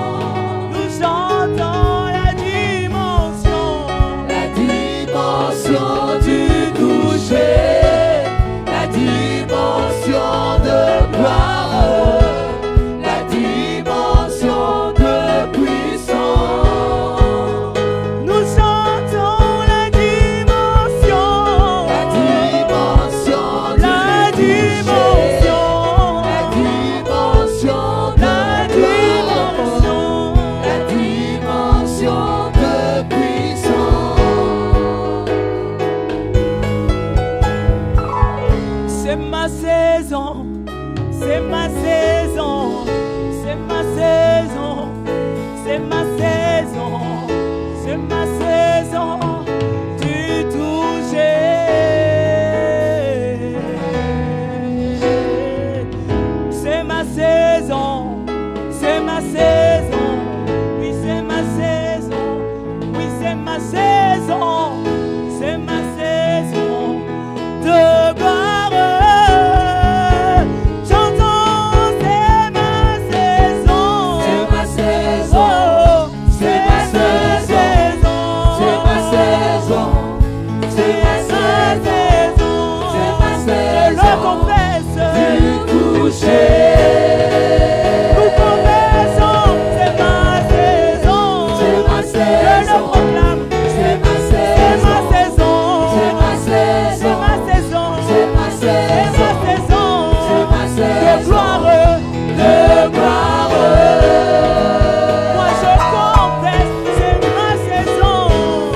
Nous chantons la dimension du toucher, la dimension de gloire, la dimension de puissance. Nous chantons la dimension C'est ma saison, c'est ma saison, c'est ma saison, c'est ma saison, c'est ma saison du toucher. C'est ma saison, c'est ma saison, oui c'est ma saison, oui c'est ma saison, c'est ma saison de gloire. Nous confessons, c'est ma saison. Je le proclame, c'est ma saison. C'est ma saison. De gloire, de gloire. Moi je confesse, c'est ma saison.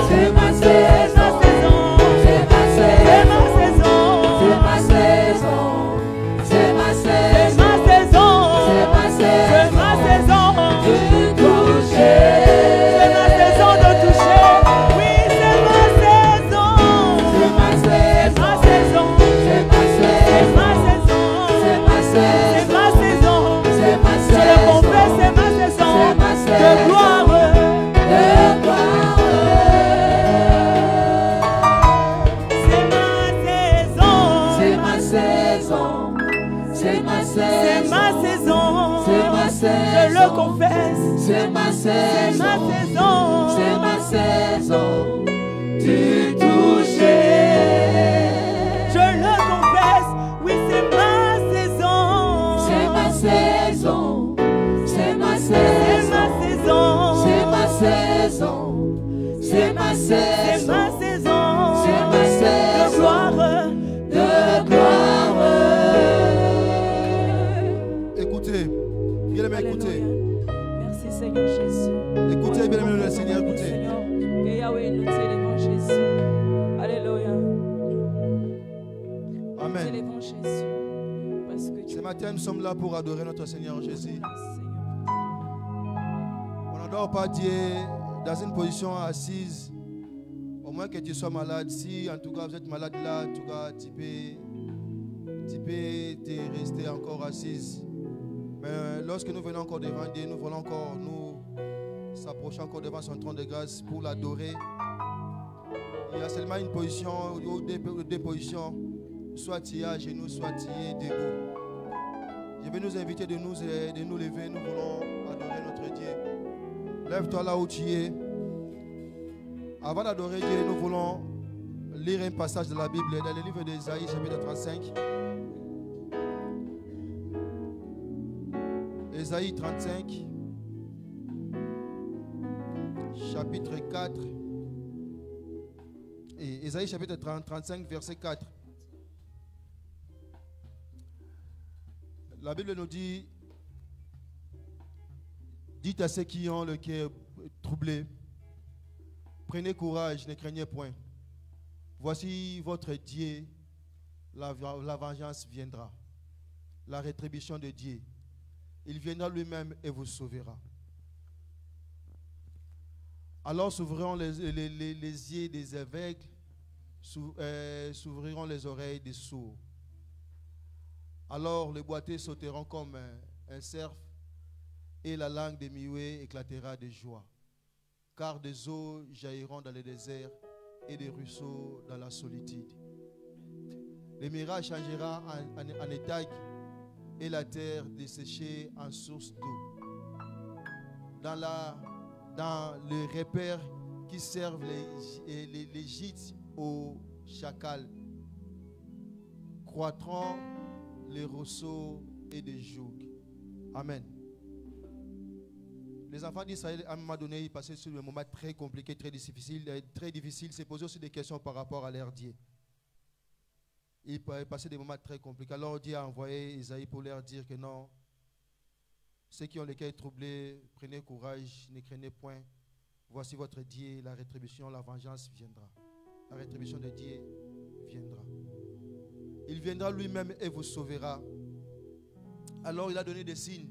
C'est ma saison. Je le confesse, c'est ma saison. c'est ma saison Du toucher. Je le confesse, oui c'est ma saison. C'est ma saison. C'est ma saison. C'est ma saison. C'est ma saison. C'est ma saison. C'est ma saison. De gloire. De gloire. Écoutez, bien aimé, écoutez. Merci Seigneur Jésus. Écoutez, bien aimé, le Seigneur, écoutez. Seigneur, que Yahweh nous t'aide devant Jésus. Alléluia. matin, nous sommes là pour adorer notre Seigneur Jésus. On n'adore pas Dieu dans une position assise. Au moins que tu sois malade. Si en tout cas vous êtes malade là, en tout cas tu peux te rester encore assise. Mais lorsque nous venons encore devant Dieu, nous voulons encore nous s'approcher encore devant son trône de grâce pour l'adorer. Il y a seulement une position ou deux positions. Soit tu es à genoux, soit tu es debout. Je vais nous inviter de nous lever. Nous voulons adorer notre Dieu. Lève-toi là où tu es. Avant d'adorer Dieu, nous voulons lire un passage de la Bible dans le livre d'Ésaïe, chapitre 35. Ésaïe 35, chapitre 4. Et Ésaïe chapitre 35, verset 4. La Bible nous dit, dites à ceux qui ont le cœur troublé, prenez courage, ne craignez point. Voici votre Dieu, la vengeance viendra. La rétribution de Dieu. Il viendra lui-même et vous sauvera. Alors s'ouvriront les yeux des aveugles, s'ouvriront les oreilles des sourds. Alors les boiteux sauteront comme un cerf et la langue des muets éclatera de joie. Car des eaux jailliront dans le désert et des ruisseaux dans la solitude. Les mirages changera en étang et la terre desséchée en source d'eau. Dans le repère qui servent les gîtes aux chacals, croîtront les roseaux et des jougs. Amen. Les enfants d'Israël, à un moment donné, ils passaient sur un moment très compliqué, très difficile, se posaient aussi des questions par rapport à leur Dieu. Ils passaient des moments très compliqués. Alors Dieu a envoyé Isaïe pour leur dire que non, ceux qui ont les cœurs troublés, prenez courage, ne craignez point. Voici votre Dieu, la rétribution, la vengeance viendra. La rétribution de Dieu viendra. Il viendra lui-même et vous sauvera. Alors il a donné des signes.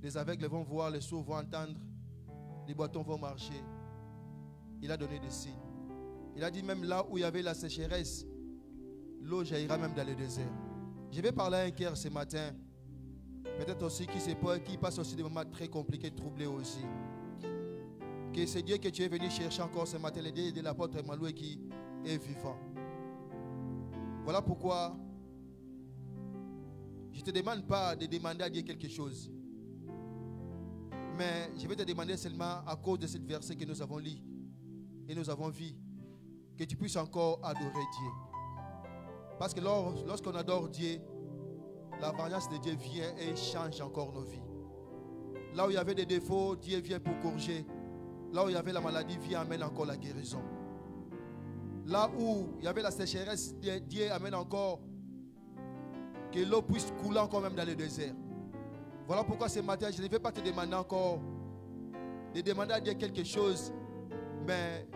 Les aveugles vont voir, les sourds vont entendre, les boitons vont marcher. Il a donné des signes. Il a dit même là où il y avait la sécheresse, l'eau jaillira même dans le désert. Je vais parler à un cœur ce matin. Peut-être aussi qui passe aussi des moments très compliqués, troublés aussi. Que c'est Dieu que tu es venu chercher encore ce matin, le Dieu de l'apôtre Maloué qui est vivant. Voilà pourquoi je ne te demande pas de demander à Dieu quelque chose. Mais je vais te demander seulement à cause de ce verset que nous avons lu et nous avons vu, que tu puisses encore adorer Dieu. Parce que lorsqu'on adore Dieu, la vengeance de Dieu vient et change encore nos vies. Là où il y avait des défauts, Dieu vient pour corriger. Là où il y avait la maladie, Dieu amène encore la guérison. Là où il y avait la sécheresse, Dieu amène encore que l'eau puisse couler encore même dans le désert. Voilà pourquoi ce matin, je ne vais pas te demander encore de demander à Dieu quelque chose, mais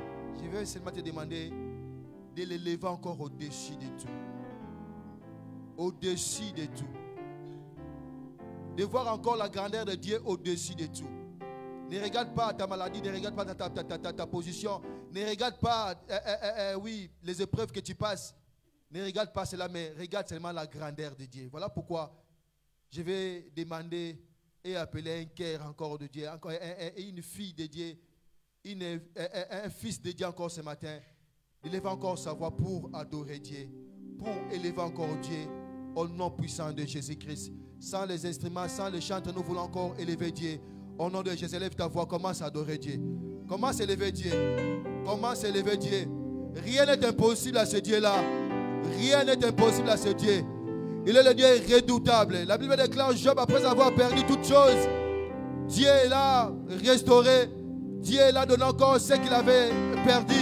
je vais seulement te demander de l'élever encore au-dessus de tout. Au-dessus de tout. De voir encore la grandeur de Dieu au-dessus de tout. Ne regarde pas ta maladie, ne regarde pas ta position, ne regarde pas les épreuves que tu passes. Ne regarde pas cela, mais regarde seulement la grandeur de Dieu. Voilà pourquoi je vais demander et appeler un cœur encore de Dieu, encore une fille de Dieu, un fils de Dieu encore ce matin. Élever encore sa voix pour adorer Dieu, pour élever encore Dieu au nom puissant de Jésus-Christ. Sans les instruments, sans les chants, nous voulons encore élever Dieu. Au nom de Jésus, élève ta voix, commence à adorer Dieu. Commence à élever Dieu. Commence à élever Dieu. Rien n'est impossible à ce Dieu-là. Rien n'est impossible à ce Dieu. Il est le Dieu redoutable. La Bible déclare Job, après avoir perdu toutes choses, Dieu est là, restauré. Dieu est là, donnant encore ce qu'il avait perdu,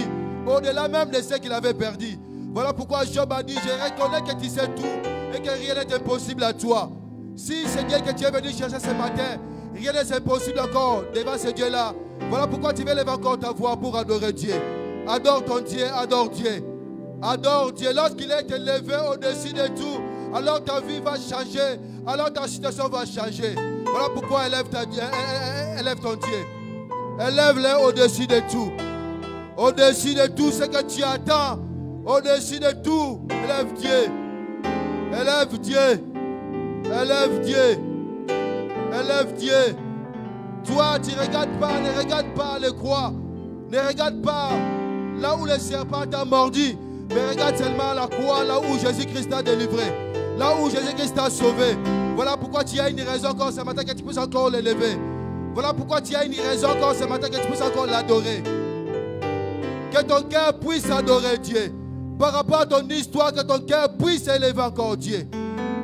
au-delà même de ce qu'il avait perdu. Voilà pourquoi Job a dit, je reconnais que tu sais tout et que rien n'est impossible à toi. Si c'est Dieu que tu es venu chercher ce matin, rien n'est impossible encore devant ce Dieu-là. Voilà pourquoi tu veux lever encore ta voix pour adorer Dieu. Adore ton Dieu, adore Dieu. Adore Dieu. Lorsqu'il est élevé au-dessus de tout, alors ta vie va changer. alors ta situation va changer. Voilà pourquoi élève ton Dieu. Élève-le au-dessus de tout. Au-dessus de tout ce que tu attends. Au-dessus de tout, élève Dieu. Élève Dieu. Élève Dieu. Élève Dieu. Toi, tu ne regardes pas le croix. Ne regarde pas là où le serpent t'a mordu. Mais regarde seulement la croix, là où Jésus-Christ t'a délivré. Là où Jésus-Christ t'a sauvé. Voilà pourquoi tu as une raison encore ce matin que tu puisses encore l'élever. Voilà pourquoi tu as une raison encore ce matin que tu puisses encore l'adorer. Que ton cœur puisse adorer Dieu. Par rapport à ton histoire, que ton cœur puisse élever encore Dieu.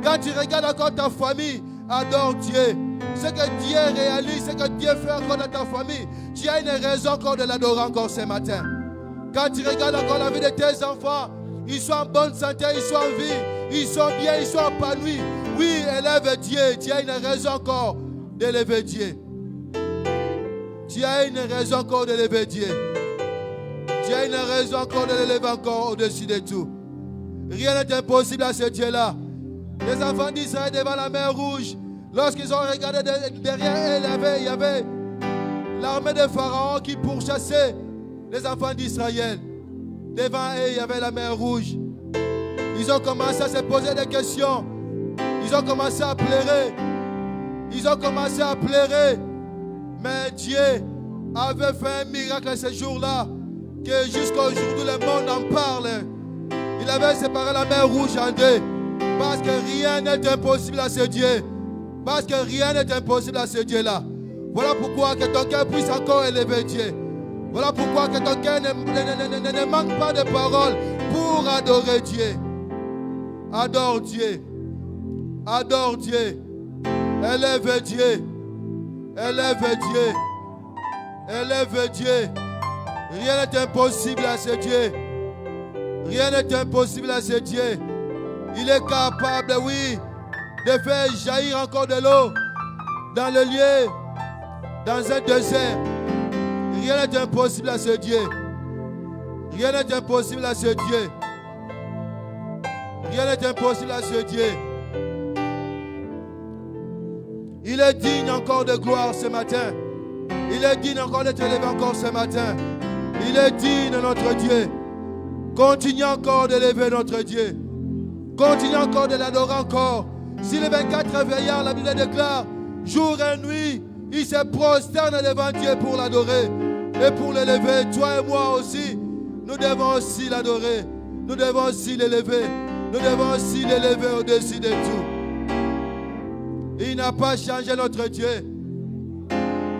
Quand tu regardes encore ta famille, adore Dieu. Ce que Dieu réalise, ce que Dieu fait encore dans ta famille, tu as une raison encore de l'adorer encore ce matin. Quand tu regardes encore la vie de tes enfants, ils sont en bonne santé, ils sont en vie, ils sont bien, ils sont épanouis. Oui, élève Dieu. Tu as une raison encore d'élever Dieu. Tu as une raison encore d'élever Dieu. Tu as une raison encore de l'élever encore au-dessus de tout. Rien n'est impossible à ce Dieu-là. Les enfants d'Israël devant la mer Rouge, lorsqu'ils ont regardé derrière eux, il y avait l'armée de Pharaon qui pourchassait les enfants d'Israël. Devant eux, il y avait la mer Rouge. Ils ont commencé à se poser des questions. Ils ont commencé à pleurer. Ils ont commencé à pleurer. Mais Dieu avait fait un miracle ce jour-là, que jusqu'à aujourd'hui le monde en parle. Il avait séparé la mer Rouge en deux. Parce que rien n'est impossible à ce Dieu. Parce que rien n'est impossible à ce Dieu-là. Voilà pourquoi que ton cœur puisse encore élever Dieu. Voilà pourquoi que ton cœur ne manque pas de paroles pour adorer Dieu. Adore Dieu. Adore Dieu. Élève Dieu. Élève Dieu. Élève Dieu. Rien n'est impossible à ce Dieu. Rien n'est impossible à ce Dieu. Il est capable, oui, de faire jaillir encore de l'eau dans le lieu, dans un désert. Rien n'est impossible à ce Dieu. Rien n'est impossible à ce Dieu. Rien n'est impossible à ce Dieu. Il est digne encore de gloire ce matin. Il est digne encore d'être élevé encore ce matin. Il est digne notre Dieu. Continue encore d'élever notre Dieu. Continue encore de l'adorer encore. Si les 24 veillards, la Bible déclare, jour et nuit, il se prosterne devant Dieu pour l'adorer et pour l'élever. Toi et moi aussi, nous devons aussi l'adorer. Nous devons aussi l'élever. Nous devons aussi l'élever au-dessus de tout. Il n'a pas changé notre Dieu.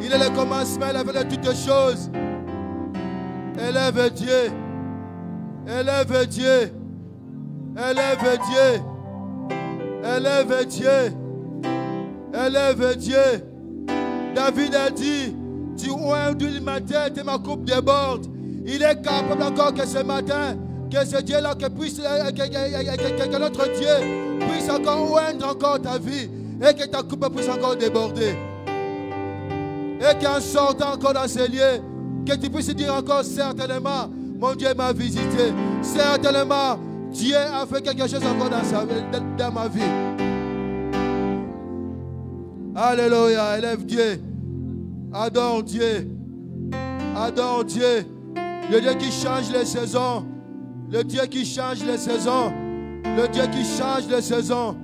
Il est le commencement, il a fait de toutes choses. Élève Dieu. Élève Dieu. Élève Dieu. Élève Dieu. Élève Dieu. David a dit, tu oins ma tête et ma coupe déborde. Il est capable encore que ce matin, que ce Dieu-là, que notre Dieu puisse encore oindre encore ta vie et que ta coupe puisse encore déborder. Et qu'en sortant encore dans ces lieux, que tu puisses dire encore certainement, mon Dieu m'a visité. Certainement, Dieu a fait quelque chose encore dans ma vie. Alléluia, élève Dieu. Adore Dieu. Adore Dieu. Le Dieu qui change les saisons. Le Dieu qui change les saisons. Le Dieu qui change les saisons.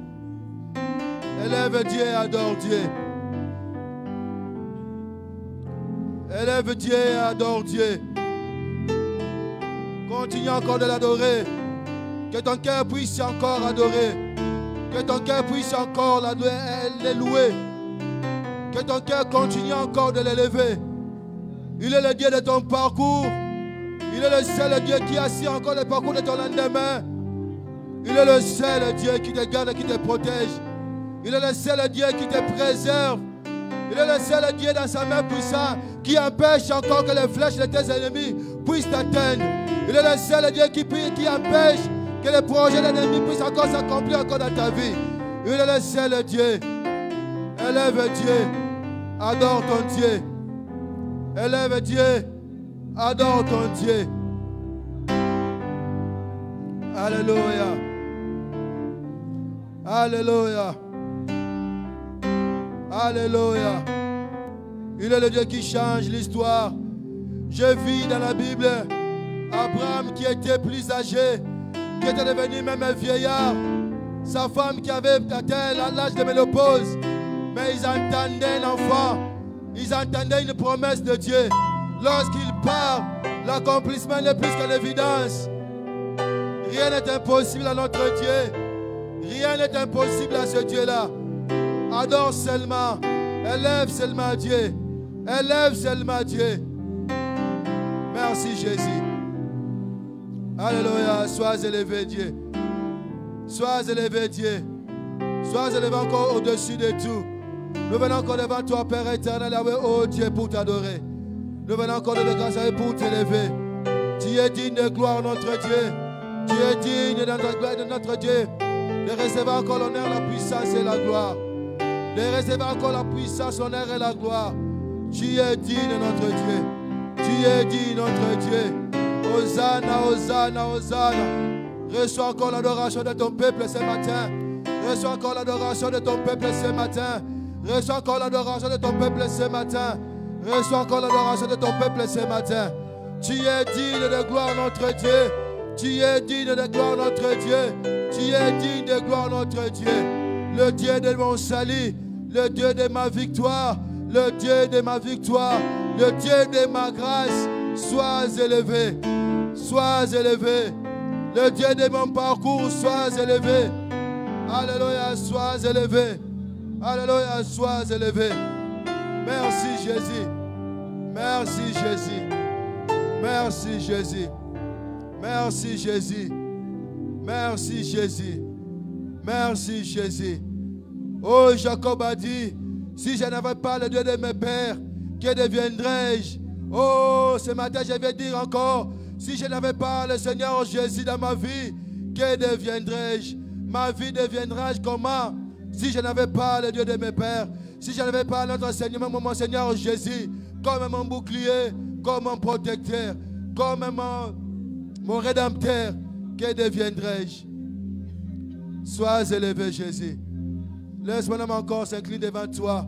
Élève Dieu et adore Dieu. Élève Dieu et adore Dieu. Continue encore de l'adorer. Que ton cœur puisse encore adorer. Que ton cœur puisse encore le louer. Que ton cœur continue encore de l'élever. Il est le Dieu de ton parcours. Il est le seul Dieu qui assure encore le parcours de ton lendemain. Il est le seul Dieu qui te garde et qui te protège. Il est le seul Dieu qui te préserve. Il est le seul Dieu dans sa main puissante qui empêche encore que les flèches de tes ennemis puissent t'atteindre. Il est le seul Dieu qui empêche que les projets de l'ennemi puissent encore s'accomplir encore dans ta vie. Il est le seul Dieu. Élève Dieu. Adore ton Dieu. Élève Dieu. Adore ton Dieu. Alléluia. Alléluia. Alléluia. Il est le Dieu qui change l'histoire. Je vis dans la Bible Abraham qui était plus âgé, qui était devenu même un vieillard. Sa femme qui avait atteint l'âge de ménopause. Mais ils entendaient l'enfant. Ils entendaient une promesse de Dieu. Lorsqu'il part, l'accomplissement n'est plus qu'une évidence. Rien n'est impossible à notre Dieu. Rien n'est impossible à ce Dieu-là. Adore seulement. Élève seulement Dieu. Élève seulement Dieu. Merci Jésus. Alléluia. Sois élevé Dieu. Sois élevé Dieu. Sois élevé encore au-dessus de tout. Nous venons encore devant toi, Père éternel, oh Dieu, pour t'adorer. Nous venons encore de grâce pour t'élever. Tu es digne de gloire, notre Dieu. Tu es digne de notre Dieu. De recevoir encore l'honneur, la puissance et la gloire. De recevoir encore la puissance, l'honneur et la gloire. Tu es digne, notre Dieu. Tu es digne, notre Dieu. Hosanna, Hosanna, Hosanna. Reçois encore l'adoration de ton peuple ce matin. Reçois encore l'adoration de ton peuple ce matin. Reçois encore l'adoration de ton peuple ce matin. Reçois encore l'adoration de ton peuple ce matin. Tu es digne de gloire, notre Dieu. Tu es digne de gloire, notre Dieu. Tu es digne de gloire, notre Dieu. Le Dieu de mon salut. Le Dieu de ma victoire. Le Dieu de ma victoire. Le Dieu de ma grâce. Sois élevé. Sois élevé. Le Dieu de mon parcours. Sois élevé. Alléluia. Sois élevé. Alléluia. Sois élevé. Merci Jésus. Merci Jésus. Merci Jésus. Merci Jésus. Merci Jésus. Merci Jésus. Oh, Jacob a dit, si je n'avais pas le Dieu de mes pères, que deviendrais-je? Oh, ce matin je vais dire encore, si je n'avais pas le Seigneur Jésus dans ma vie, que deviendrais-je? Ma vie deviendra-je comment? Si je n'avais pas le Dieu de mes pères, si je n'avais pas notre Seigneur, mon Seigneur Jésus, comme mon bouclier, comme mon protecteur, comme mon rédempteur, que deviendrais-je? Sois élevé, Jésus. Laisse mon âme encore s'incliner devant toi.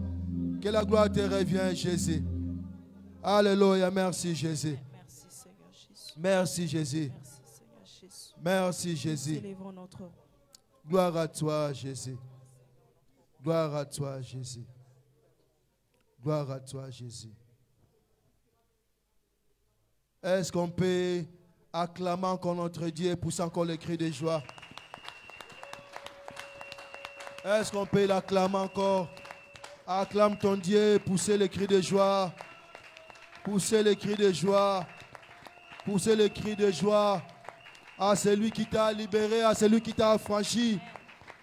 Que la gloire te revienne, Jésus. Alléluia. Merci, Jésus. Merci, Seigneur Jésus. Merci, Jésus. Merci, Seigneur Jésus. Merci, Jésus. Célébrons notre roi. Gloire à toi, Jésus. Gloire à toi, Jésus. Gloire à toi, Jésus. Est-ce qu'on peut acclamer encore notre Dieu et pousser encore les cris de joie? Est-ce qu'on peut l'acclamer encore? Acclame ton Dieu, poussez les cris de joie. Poussez les cris de joie. Poussez les cris de joie à celui qui t'a libéré, à celui qui t'a affranchi.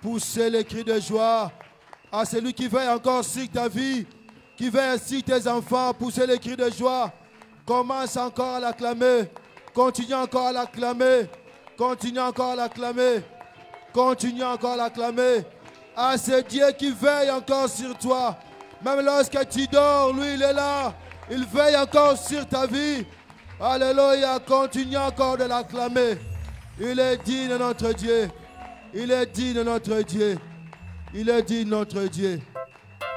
Poussez les cris de joie à celui qui veille encore sur ta vie, qui veille sur tes enfants. Poussez les cris de joie. Commence encore à l'acclamer. Continue encore à l'acclamer. Continue encore à l'acclamer. Continue encore à l'acclamer. À ce Dieu qui veille encore sur toi. Même lorsque tu dors, lui, il est là. Il veille encore sur ta vie. Alléluia. Continue encore de l'acclamer. Il est digne de notre Dieu. Il est digne de notre Dieu. Il est digne de notre Dieu.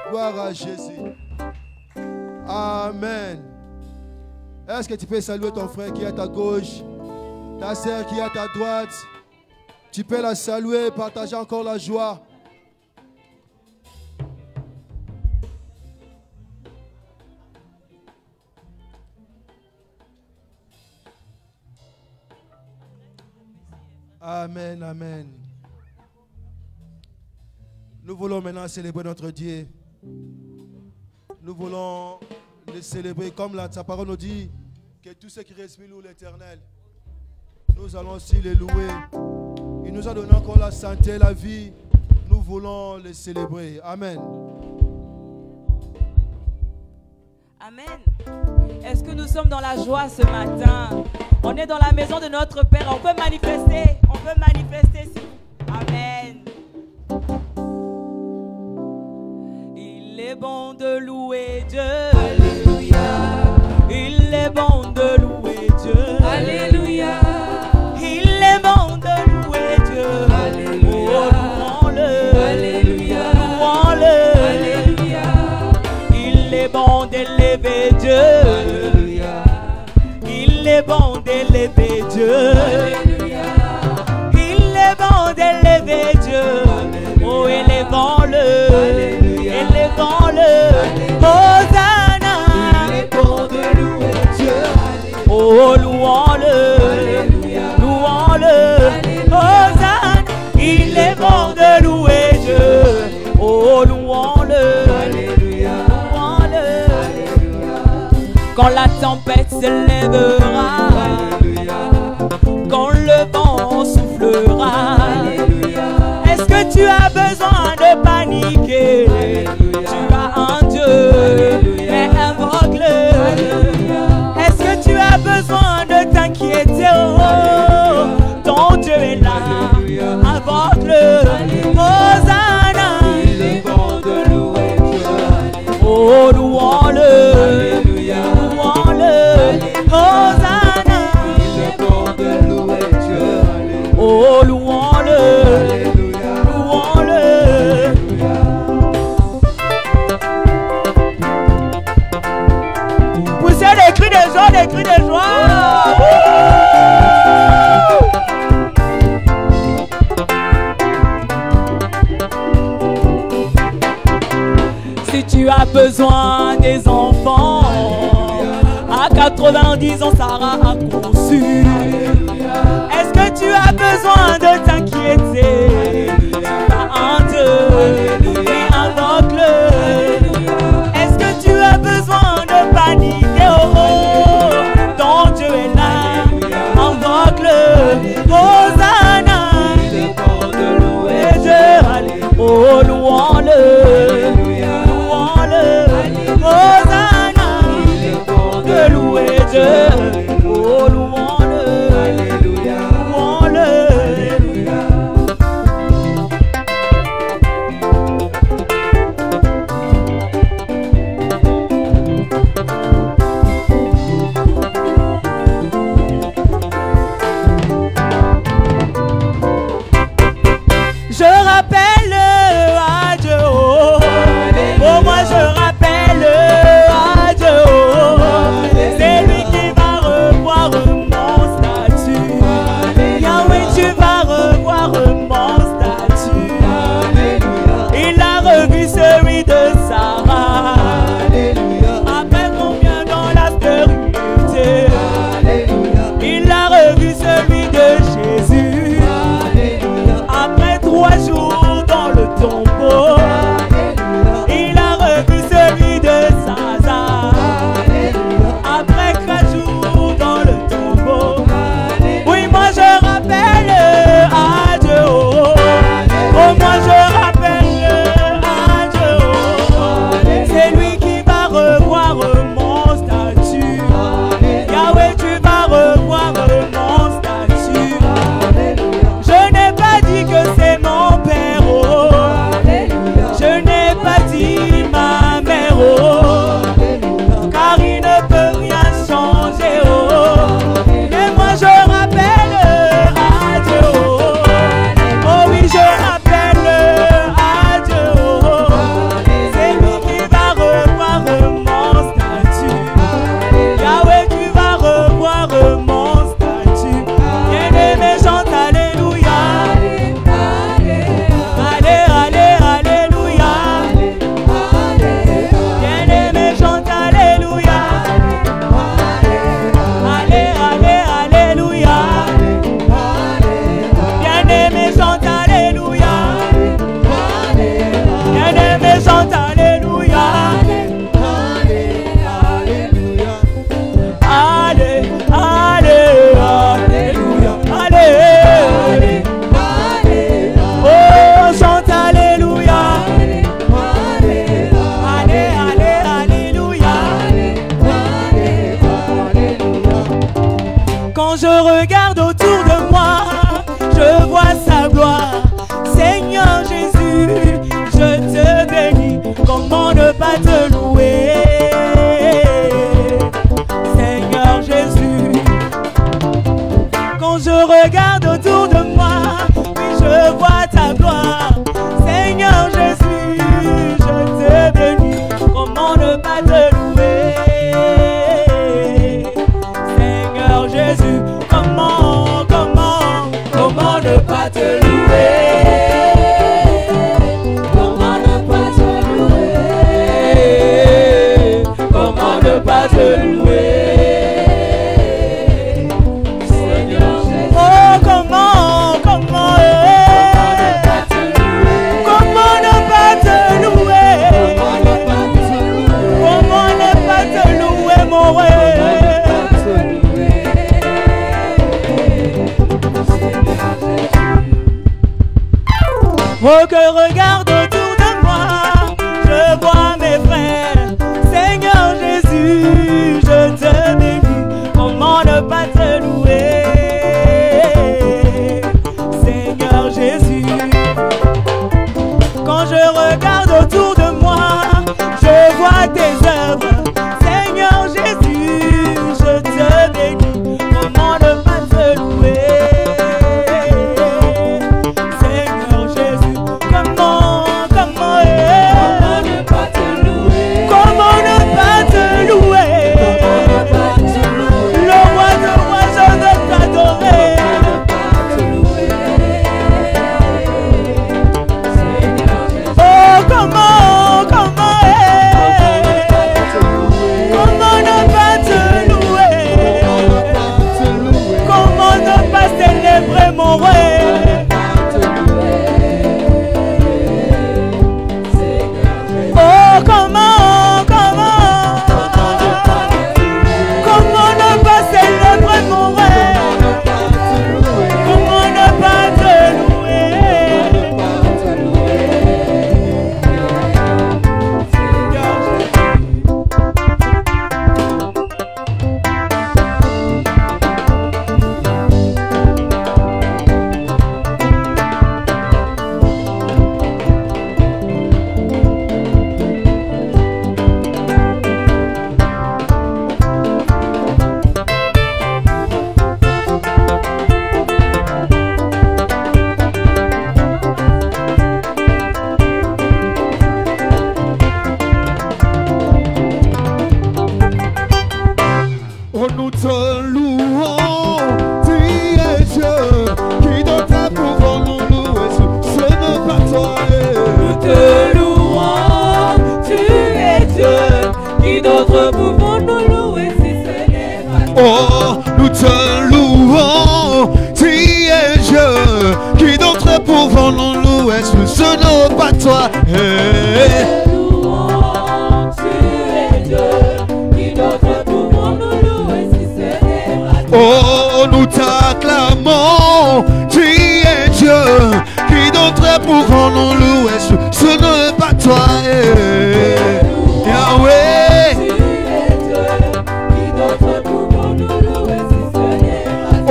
Gloire à Jésus. Amen. Est-ce que tu peux saluer ton frère qui est à ta gauche, ta sœur qui est à ta droite? Tu peux la saluer, partager encore la joie. Amen, amen. Nous voulons maintenant célébrer notre Dieu. Nous voulons le célébrer comme sa parole nous dit que tout ce qui respire loue l'Éternel. Nous allons aussi le louer. Il nous a donné encore la santé, la vie. Nous voulons le célébrer. Amen. Amen. Est-ce que nous sommes dans la joie ce matin? On est dans la maison de notre Père. On peut manifester. On peut manifester. Amen. Il est bon de louer Dieu. Alléluia. Il est bon de louer Dieu. Alléluia. Il est bon de louer Dieu. Alléluia. Oh, louons-le. Alléluia. Louons-le. Alléluia. Dieu. Il est bon d'élever Dieu. Oh, élevons-le, élevons-le. Hosanna. Il est bon de louer Dieu. Oh, louons-le, louons-le. Hosanna. Il est bon de louer Dieu. Oh, louons-le, louons-le. Quand la tempête s'élèvera, quand le vent soufflera, est-ce que tu as besoin de paniquer? Tu as un Dieu, mais invoque-le. Est-ce que tu as besoin de t'inquiéter? Oh, ton Dieu est là, invoque-le. Hosanna. Il est bon de louer Dieu. Oh, louons-le, louons-le. Hosanna. Il est bon de louer Dieu. Oh, louons-le, louons-le. Poussez des cris de joie, des cris de joie. Si tu as besoin des enfants, à 90 ans Sarah a conçu. Est-ce que tu as besoin de t'inquiéter? Tu as un Dieu, et invoque-le. Est-ce que tu as besoin de paniquer? Oh, ton Dieu est là, invoque-le. Hosanna. Il est bon de louer Dieu, allez, oh, louons-le, louons-le. Hosanna. Il est bon De louer Dieu, oh, louons-le, louons-le. Je rappelle à Dieu, oh, pour moi je rappelle à Dieu, oh, c'est lui qui va revoir mon statut. Yahweh, tu vas revoir mon statut. Il a revu celui de Sarah. Après combien dans la stérilité, il a revu celui de Jésus. Après 3 jours dans le tombeau, il a revu celui de Zaza. Après 4 jours dans le tombeau, oui, moi je rappelle à Dieu. Oh, moi je rappelle à Dieu. C'est lui qui va revoir mon statut. Yahweh, tu vas revoir mon statut. Je n'ai pas dit que c'est mon père, oh. Je n'ai pas dit ma mère, oh. Car il ne peut rien changer, oh. Mais moi je rappelle à Dieu, oh. Oh oui, je rappelle à Dieu, oh. C'est lui qui va revoir mon statut. Yahweh, tu vas revoir mon statut. Bien-aimé, chante alléluia. Allez, allez, alléluia. Bien-aimé, chante alléluia. Allez, allez, alléluia. Bien-aimé, chante alléluia. Bien-aimé, chante alléluia. Allez, allez, alléluia. Allez, oh, chante alléluia. Allez, allez, alléluia. Quand je regarde autour de moi, je vois sa gloire. Seigneur Jésus, je te bénis. Comment ne pas te louer? Seigneur Jésus, quand je regarde autour de moi, oui, je vois ta gloire. Seigneur Jésus, je te bénis. Comment ne pas te louer? Seigneur Jésus, comment te louer? Comment ne pas te louer? Comment ne pas te louer? Seigneur Jésus. Oh, comment ne pas te louer? Comment ne pas te louer, mon roi? Oh, que regarde autour de moi, je vois mes frères. Seigneur Jésus, je te bénis. Comment ne pas te louer? Seigneur Jésus. Quand je regarde autour de moi, je vois tes œuvres. Seigneur Jésus, je te bénis. Comment ne pas te louer? Seigneur Jésus, comment ne pas te louer? Comment ne pas te louer? Le roi de rois, je veux t'adorer. Oh, comment ne pas te louer? Comment ne pas célébrer mon roi? Oh, comment ne pas célébrer mon roi? Comment ne pas te louer? Oh, nous te louons, tu es Dieu, qui dans ta pouvoir nous louer, ce n'est pas toi. Nous te louons, tu es Dieu, qui d'autre pouvons nous louer si ce n'est pas toi? Oh, nous te louons, tu es Dieu, qui d'autre pouvons nous louer, ce n'est pas toi. Oh, nous t'acclamons, tu es Dieu, qui d'autre pouvons nous louer, ce n'est pas toi, Yahweh.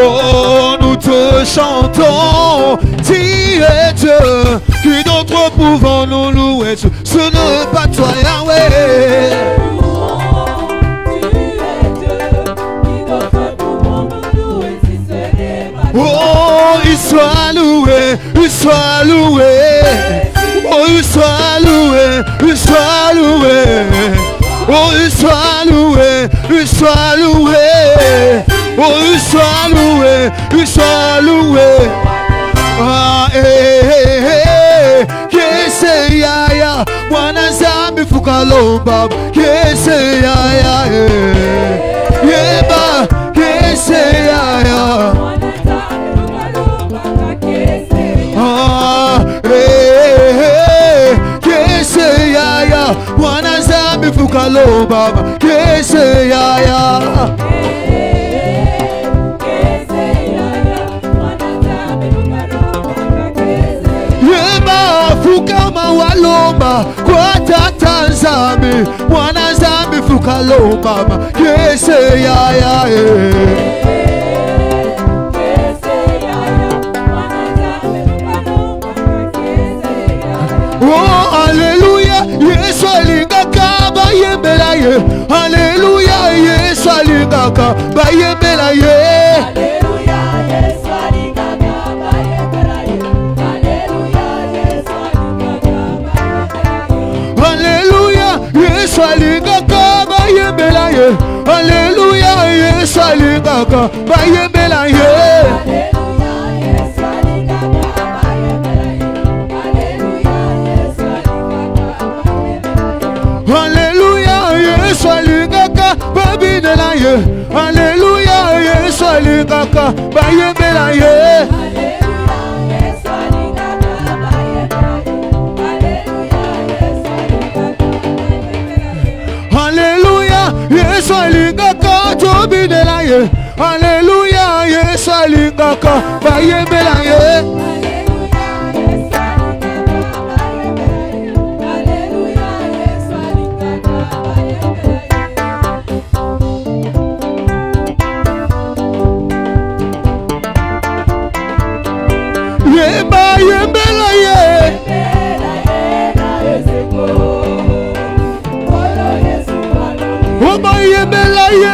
Oh, nous te chantons, tu es Dieu, qui d'autre pouvons nous louer, ce n'est pas toi, Yahweh. Oh, il soit loué, il soit loué. Oh, il soit loué, il soit loué. Oh, il soit loué, il soit loué. Oh, il soit loué, il soit loué. Ah, kese yaya, mwana zambi fukalomba. Kese yaya, yeba, kese yaya. Ah, kese yaya, mwana zambi fukalomba. Kese yaya. Fukama walomba kwa tata nzambi, mwana zambi fukalomba, kese yaya. Oh, alléluia, Yesu alingaka bayembela ye. Alléluia, Yesu alingaka bayembela ye. Alléluia, Yesu alingaka bayembela ye. Alléluia, Yesu alingaka bayembela ye. Alléluia, Yesu alingaka bayembela ye. Alléluia, Yesu alingaka bayembela ye. Alléluia, Yesu alingaka bayembela ye. Alléluia, Yesu alingaka tobinela ye. Alléluia, Yesu alingaka bayembela ye. Yembela ye. Oba yembela ye.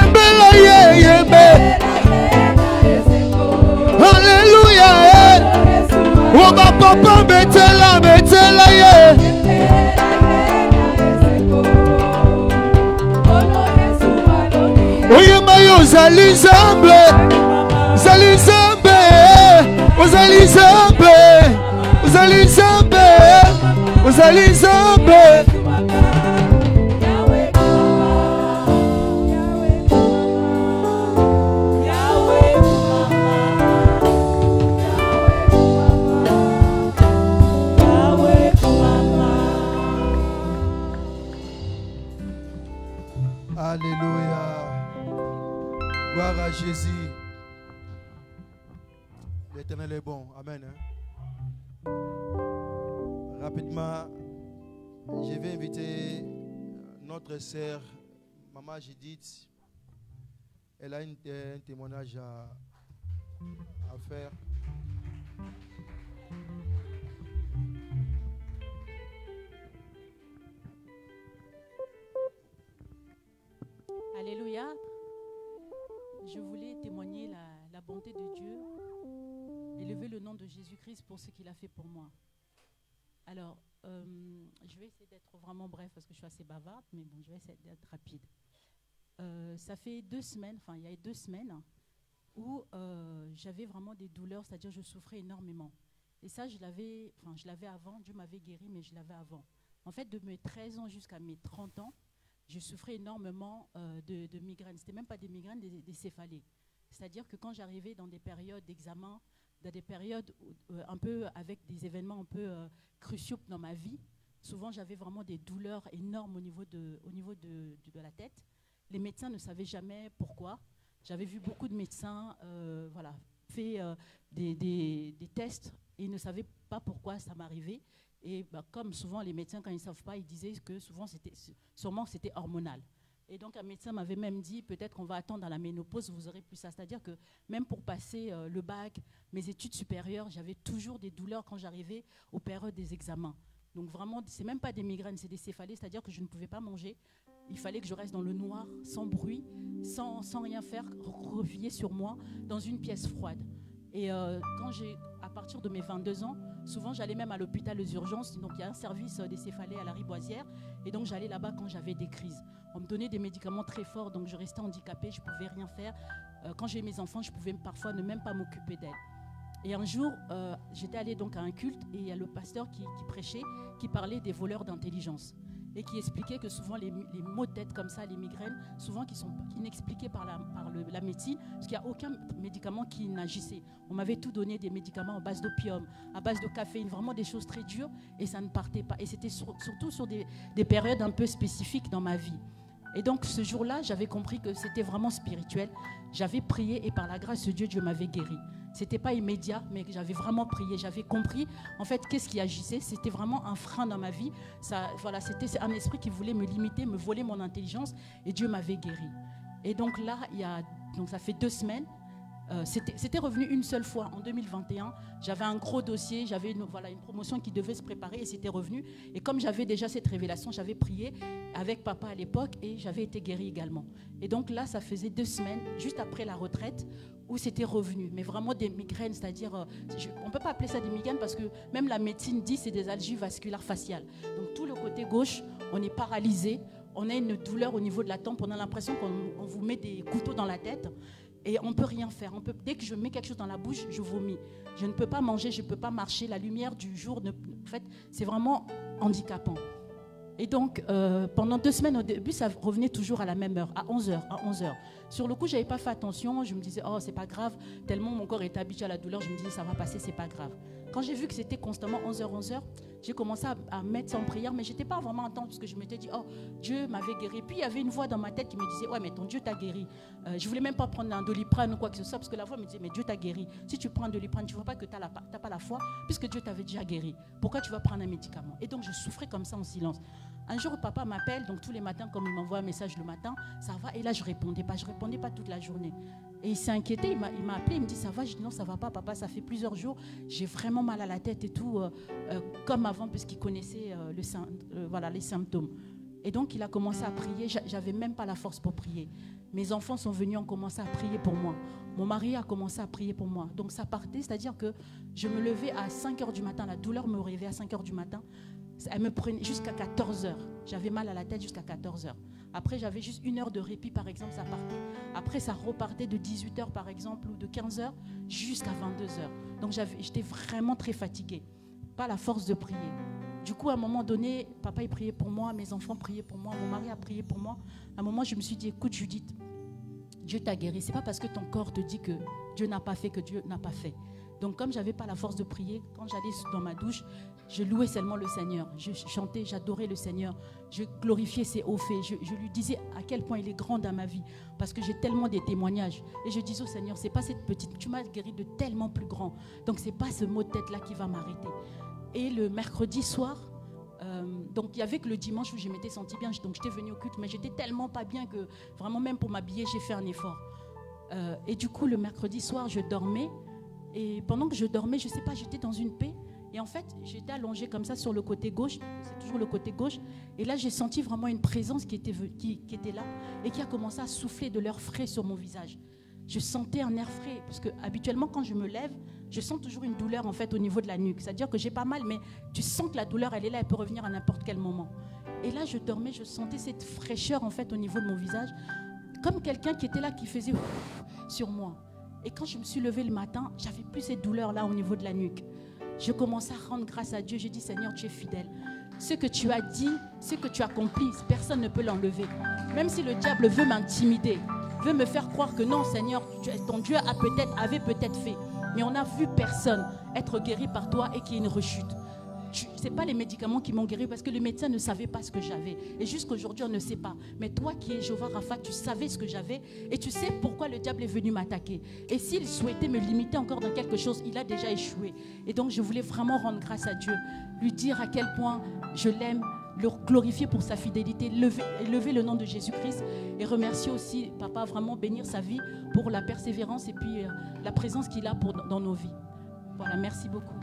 Alléluia. Oba papa betela ye. Oyemba yo zali Nzambe. Zali Nzambe. Ozali Nzambe. Ozali Nzambe. Ozali Nzambe. Alléluia. Gloire à Jésus. L'Éternel est bon. Amen. Rapidement, je vais inviter notre sœur, Maman Judith. Elle a un témoignage à faire. Alléluia. Je voulais témoigner la bonté de Dieu, élever le nom de Jésus-Christ pour ce qu'il a fait pour moi. Alors, je vais essayer d'être vraiment bref parce que je suis assez bavarde, mais bon, je vais essayer d'être rapide. Ça fait 2 semaines, il y a 2 semaines, où j'avais vraiment des douleurs, c'est-à-dire je souffrais énormément. Et ça, je l'avais avant, Dieu m'avait guéri, mais je l'avais avant. En fait, de mes 13 ans jusqu'à mes 30 ans, je souffrais énormément de migraines. Ce n'était même pas des migraines, des céphalées. C'est-à-dire que quand j'arrivais dans des périodes d'examen, dans des périodes un peu avec des événements un peu cruciaux dans ma vie, souvent j'avais vraiment des douleurs énormes au niveau de la tête. Les médecins ne savaient jamais pourquoi. J'avais vu beaucoup de médecins fait des tests et ils ne savaient pas pourquoi ça m'arrivait. Et comme souvent les médecins, quand ils ne savent pas, ils disaient que sûrement c'était hormonal. Et donc un médecin m'avait même dit, peut-être qu'on va attendre à la ménopause, vous aurez plus ça. C'est-à-dire que même pour passer le bac, mes études supérieures, j'avais toujours des douleurs quand j'arrivais aux périodes des examens. Donc vraiment, ce n'est même pas des migraines, c'est des céphalées, c'est-à-dire que je ne pouvais pas manger. Il fallait que je reste dans le noir, sans bruit, sans rien faire, replié sur moi, dans une pièce froide. Et à partir de mes 22 ans, souvent j'allais même à l'hôpital aux urgences. Donc il y a un service des céphalées à la Riboisière. Et donc j'allais là-bas quand j'avais des crises. On me donnait des médicaments très forts, donc je restais handicapée, je ne pouvais rien faire. Quand j'ai mes enfants, je pouvais parfois ne même pas m'occuper d'elles. Et un jour, j'étais allée donc à un culte et il y a le pasteur qui prêchait, qui parlait des voleurs d'intelligence. Et qui expliquait que souvent les maux de tête comme ça, les migraines, souvent qui sont inexpliqués par la médecine, parce qu'il n'y a aucun médicament qui n'agissait. On m'avait tout donné, des médicaments à base d'opium, à base de caféine, vraiment des choses très dures, et ça ne partait pas. Et c'était surtout sur des périodes un peu spécifiques dans ma vie. Et donc ce jour-là, j'avais compris que c'était vraiment spirituel. J'avais prié et par la grâce de Dieu, Dieu m'avait guéri. C'était pas immédiat, mais j'avais vraiment prié. J'avais compris, en fait, qu'est-ce qui agissait. C'était vraiment un frein dans ma vie. C'était un esprit qui voulait me limiter, me voler mon intelligence, et Dieu m'avait guéri. Et donc là, donc ça fait 2 semaines. C'était revenu une seule fois en 2021. J'avais un gros dossier, j'avais une promotion qui devait se préparer et c'était revenu. Et comme j'avais déjà cette révélation, j'avais prié avec papa à l'époque et j'avais été guérie également. Et donc là, ça faisait 2 semaines, juste après la retraite, où c'était revenu. Mais vraiment des migraines, c'est-à-dire, on ne peut pas appeler ça des migraines parce que même la médecine dit que c'est des algies vasculaires faciales. Donc tout le côté gauche, on est paralysé, on a une douleur au niveau de la tempe, on a l'impression qu'on vous met des couteaux dans la tête. Et on ne peut rien faire. Dès que je mets quelque chose dans la bouche, je vomis. Je ne peux pas manger, je ne peux pas marcher. La lumière du jour, en fait, c'est vraiment handicapant. Et donc, pendant 2 semaines, au début, ça revenait toujours à la même heure, à 11h. Sur le coup, je n'avais pas fait attention. Je me disais, oh, c'est pas grave. Tellement mon corps était habitué à la douleur, je me disais, ça va passer, c'est pas grave. Quand j'ai vu que c'était constamment 11h, j'ai commencé à mettre ça en prière, mais je n'étais pas vraiment en temps parce que je m'étais dit, oh, Dieu m'avait guéri. Puis il y avait une voix dans ma tête qui me disait, ouais, mais ton Dieu t'a guéri. Je ne voulais même pas prendre un Doliprane ou quoi que ce soit parce que la voix me disait, mais Dieu t'a guéri. Si tu prends un Doliprane, tu ne vois pas que tu n'as pas la foi puisque Dieu t'avait déjà guéri. Pourquoi tu vas prendre un médicament? Et donc, je souffrais comme ça en silence. Un jour, papa m'appelle, donc tous les matins, comme il m'envoie un message le matin, ça va? Et là, je ne répondais pas toute la journée. Et il s'est inquiété, il m'a appelé, il me dit, ça va? Je dis, non, ça ne va pas, papa, ça fait plusieurs jours, j'ai vraiment mal à la tête et tout, comme avant, puisqu'il connaissait les symptômes. Et donc, il a commencé à prier, j'avais même pas la force pour prier. Mes enfants sont venus, ont commencé à prier pour moi. Mon mari a commencé à prier pour moi. Donc, ça partait, c'est-à-dire que je me levais à 5h du matin, la douleur me réveillait à 5h du matin. Elle me prenait jusqu'à 14h. J'avais mal à la tête jusqu'à 14h. Après, j'avais juste 1 heure de répit, par exemple, ça partait. Après, ça repartait de 18h, par exemple, ou de 15h jusqu'à 22h. Donc, j'étais vraiment très fatiguée. Pas la force de prier. Du coup, à un moment donné, papa, il priait pour moi, mes enfants priaient pour moi, mon mari a prié pour moi. À un moment, je me suis dit, écoute, Judith, Dieu t'a guéri. Ce n'est pas parce que ton corps te dit que Dieu n'a pas fait que Dieu n'a pas fait. Donc, comme je n'avais pas la force de prier, quand j'allais dans ma douche, je louais seulement le Seigneur. Je chantais, j'adorais le Seigneur. Je glorifiais ses hauts faits. Je lui disais à quel point il est grand dans ma vie. Parce que j'ai tellement des témoignages. Et je disais au Seigneur, c'est pas cette petite, tu m'as guéri de tellement plus grand. Donc, ce n'est pas ce mot de tête-là qui va m'arrêter. Et le mercredi soir, donc il n'y avait que le dimanche où je m'étais sentie bien. Donc, j'étais venue au culte, mais j'étais tellement pas bien que vraiment, même pour m'habiller, j'ai fait un effort. Et du coup, le mercredi soir, je dormais. Et pendant que je dormais, je ne sais pas, j'étais dans une paix. Et en fait, j'étais allongée comme ça sur le côté gauche. C'est toujours le côté gauche. Et là, j'ai senti vraiment une présence qui était là et qui a commencé à souffler de l'air frais sur mon visage. Je sentais un air frais. Parce que habituellement, quand je me lève, je sens toujours une douleur en fait au niveau de la nuque. C'est-à-dire que j'ai pas mal, mais tu sens que la douleur, elle est là, elle peut revenir à n'importe quel moment. Et là, je dormais, je sentais cette fraîcheur en fait au niveau de mon visage. Comme quelqu'un qui était là, qui faisait sur moi. Et quand je me suis levée le matin, j'avais plus cette douleur-là au niveau de la nuque. Je commençais à rendre grâce à Dieu. J'ai dit, Seigneur, tu es fidèle. Ce que tu as dit, ce que tu as accompli, personne ne peut l'enlever. Même si le diable veut m'intimider, veut me faire croire que non, Seigneur, ton Dieu avait peut-être fait. Mais on n'a vu personne être guéri par toi et qu'il y ait une rechute. Ce n'est pas les médicaments qui m'ont guéri parce que le médecin ne savait pas ce que j'avais. Et jusqu'aujourd'hui, on ne sait pas. Mais toi qui es Jéhovah Rapha, tu savais ce que j'avais et tu sais pourquoi le diable est venu m'attaquer. Et s'il souhaitait me limiter encore dans quelque chose, il a déjà échoué. Et donc, je voulais vraiment rendre grâce à Dieu, lui dire à quel point je l'aime, le glorifier pour sa fidélité, lever le nom de Jésus-Christ et remercier aussi, papa, vraiment bénir sa vie pour la persévérance et puis la présence qu'il a dans nos vies. Voilà, merci beaucoup.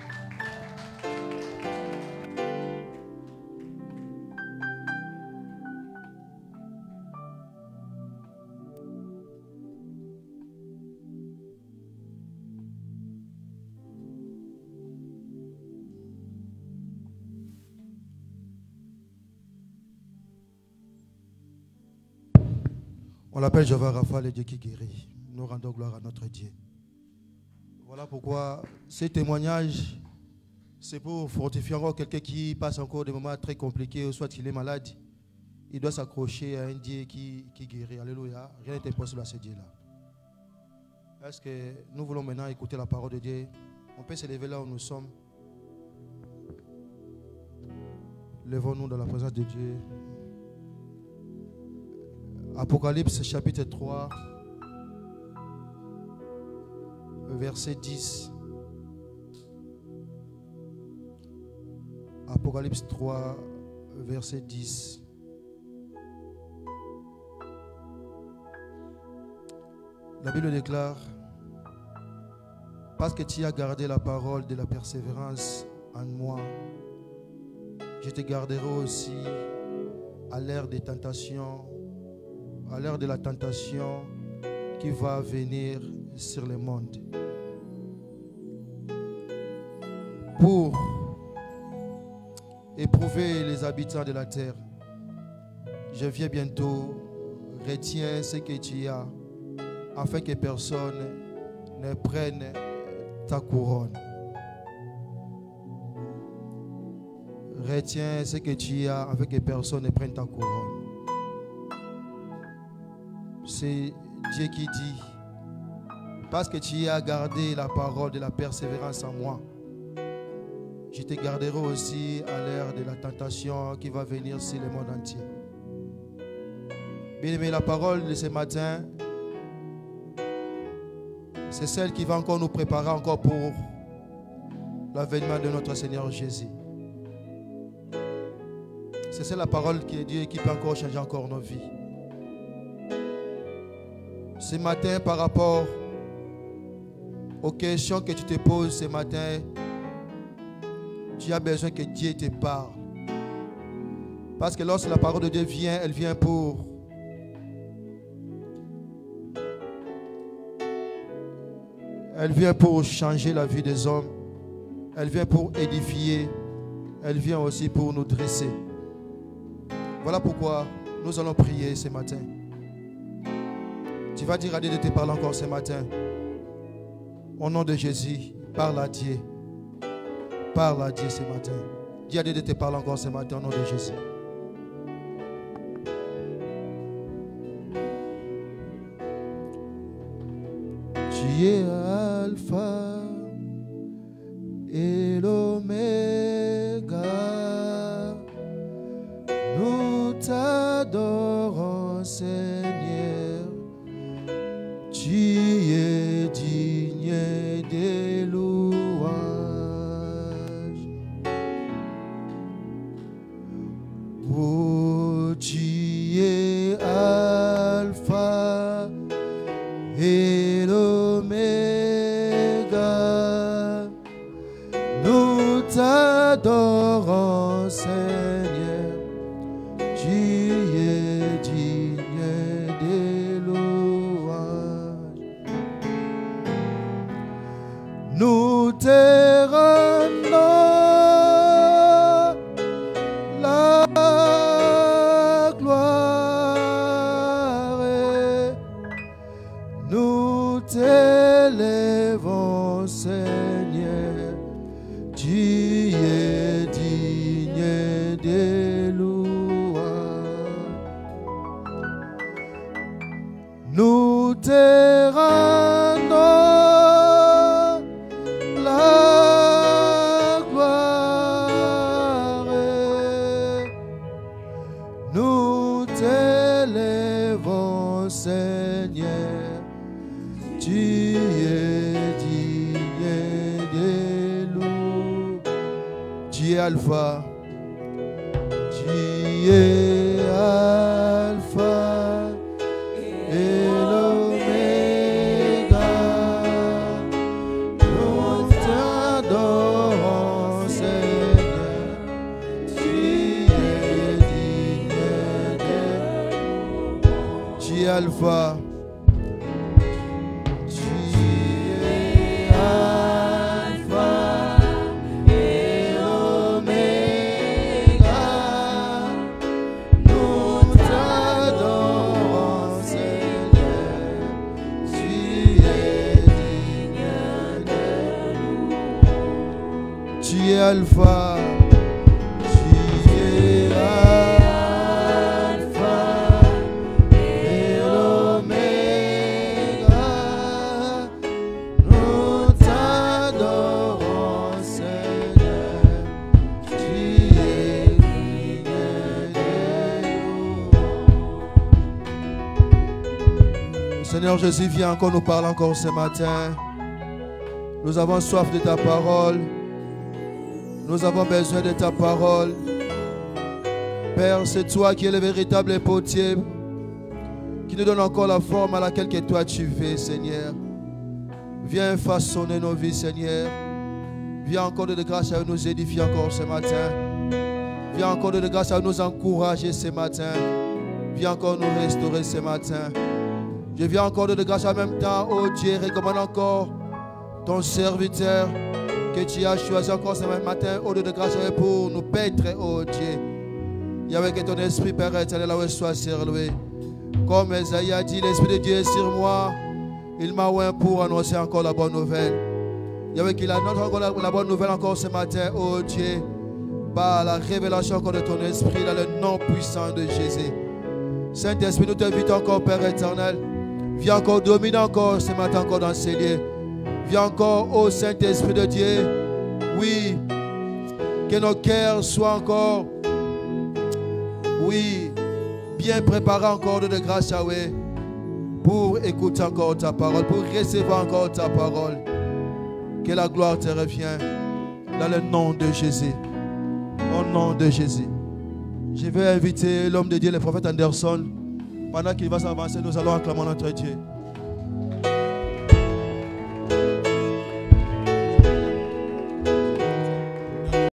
On l'appelle Jéhovah Rapha, le Dieu qui guérit. Nous rendons gloire à notre Dieu. Voilà pourquoi ces témoignages, c'est pour fortifier encore quelqu'un qui passe encore des moments très compliqués, ou soit qu'il est malade. Il doit s'accrocher à un Dieu qui guérit. Alléluia. Rien n'est impossible à ce Dieu-là. Est-ce que nous voulons maintenant écouter la parole de Dieu? On peut se lever là où nous sommes. Levons-nous dans la présence de Dieu. Apocalypse chapitre 3, verset 10. Apocalypse 3, verset 10. La Bible déclare, parce que tu as gardé la parole de la persévérance en moi, je te garderai aussi à l'heure des tentations, à l'heure de la tentation qui va venir sur le monde. Pour éprouver les habitants de la terre, je viens bientôt, retiens ce que tu as, afin que personne ne prenne ta couronne. Retiens ce que tu as avec que personne ne prenne ta couronne. C'est Dieu qui dit, parce que tu as gardé la parole de la persévérance en moi, je te garderai aussi à l'ère de la tentation qui va venir sur le monde entier. Bien-aimé, la parole de ce matin, c'est celle qui va encore nous préparer encore pour l'avènement de notre Seigneur Jésus. C'est la parole qui Dieu qui peut encore changer encore nos vies. Ce matin, par rapport aux questions que tu te poses ce matin, tu as besoin que Dieu te parle. Parce que lorsque la parole de Dieu vient, elle vient pour changer la vie des hommes. Elle vient pour édifier. Elle vient aussi pour nous dresser. Voilà pourquoi nous allons prier ce matin. Tu vas dire à Dieu de te parler encore ce matin. Au nom de Jésus, parle à Dieu. Parle à Dieu ce matin. Dis à Dieu de te parler encore ce matin au nom de Jésus. Tu es Alpha et l'Oméga. Nous t'adorons, Seigneur. Tu es digne des louanges. Oh, tu es Alpha et l'Oméga. Nous t'adorons, Seigneur. Tu es digne des louanges. Nous te rendons la gloire. Nous t'élèvons, Seigneur. Tu es digne des louanges. Nous te rendons la gloire. Nous t'élèvons, Seigneur. Tu es digne des loups. Tu es Alpha. Tu es Alpha et l'Oméga. Nous t'adorons, Seigneur. Tu es digne des loups. Tu es Alpha. Alpha, tu es Alpha et l'Oméga. Nous t'adorons, Seigneur. Tu es digne des louanges. Seigneur Jésus, viens encore nous parler encore ce matin. Nous avons soif de ta parole. Nous avons besoin de ta parole. Père, c'est toi qui es le véritable potier, qui nous donne encore la forme à laquelle que toi tu veux, Seigneur. Viens façonner nos vies, Seigneur. Viens encore de grâce à nous édifier encore ce matin. Viens encore de grâce à nous encourager ce matin. Viens encore nous restaurer ce matin. Je viens encore de grâce en même temps, oh Dieu, recommande encore ton serviteur que tu as choisi encore ce matin, au lieu de grâce pour nous paître, oh Dieu. Yahweh, que ton esprit, Père éternel, soit sur lui. Comme Esaïe a dit, l'esprit de Dieu est sur moi. Il m'a oint pour annoncer encore la bonne nouvelle. Yahweh, qu'il annonce encore la bonne nouvelle encore ce matin, oh Dieu. par la révélation encore de ton esprit dans le nom puissant de Jésus. Saint-Esprit, nous t'invitons encore, Père éternel. Viens encore dominer encore ce matin encore dans ces lieux. Viens encore, ô Saint-Esprit de Dieu. Oui, que nos cœurs soient encore, oui, bien préparés encore de grâce, Yahweh, pour écouter encore ta parole, pour recevoir encore ta parole. Que la gloire te revienne dans le nom de Jésus. Au nom de Jésus. Je vais inviter l'homme de Dieu, le prophète Anderson. Pendant qu'il va s'avancer, nous allons acclamer notre Dieu.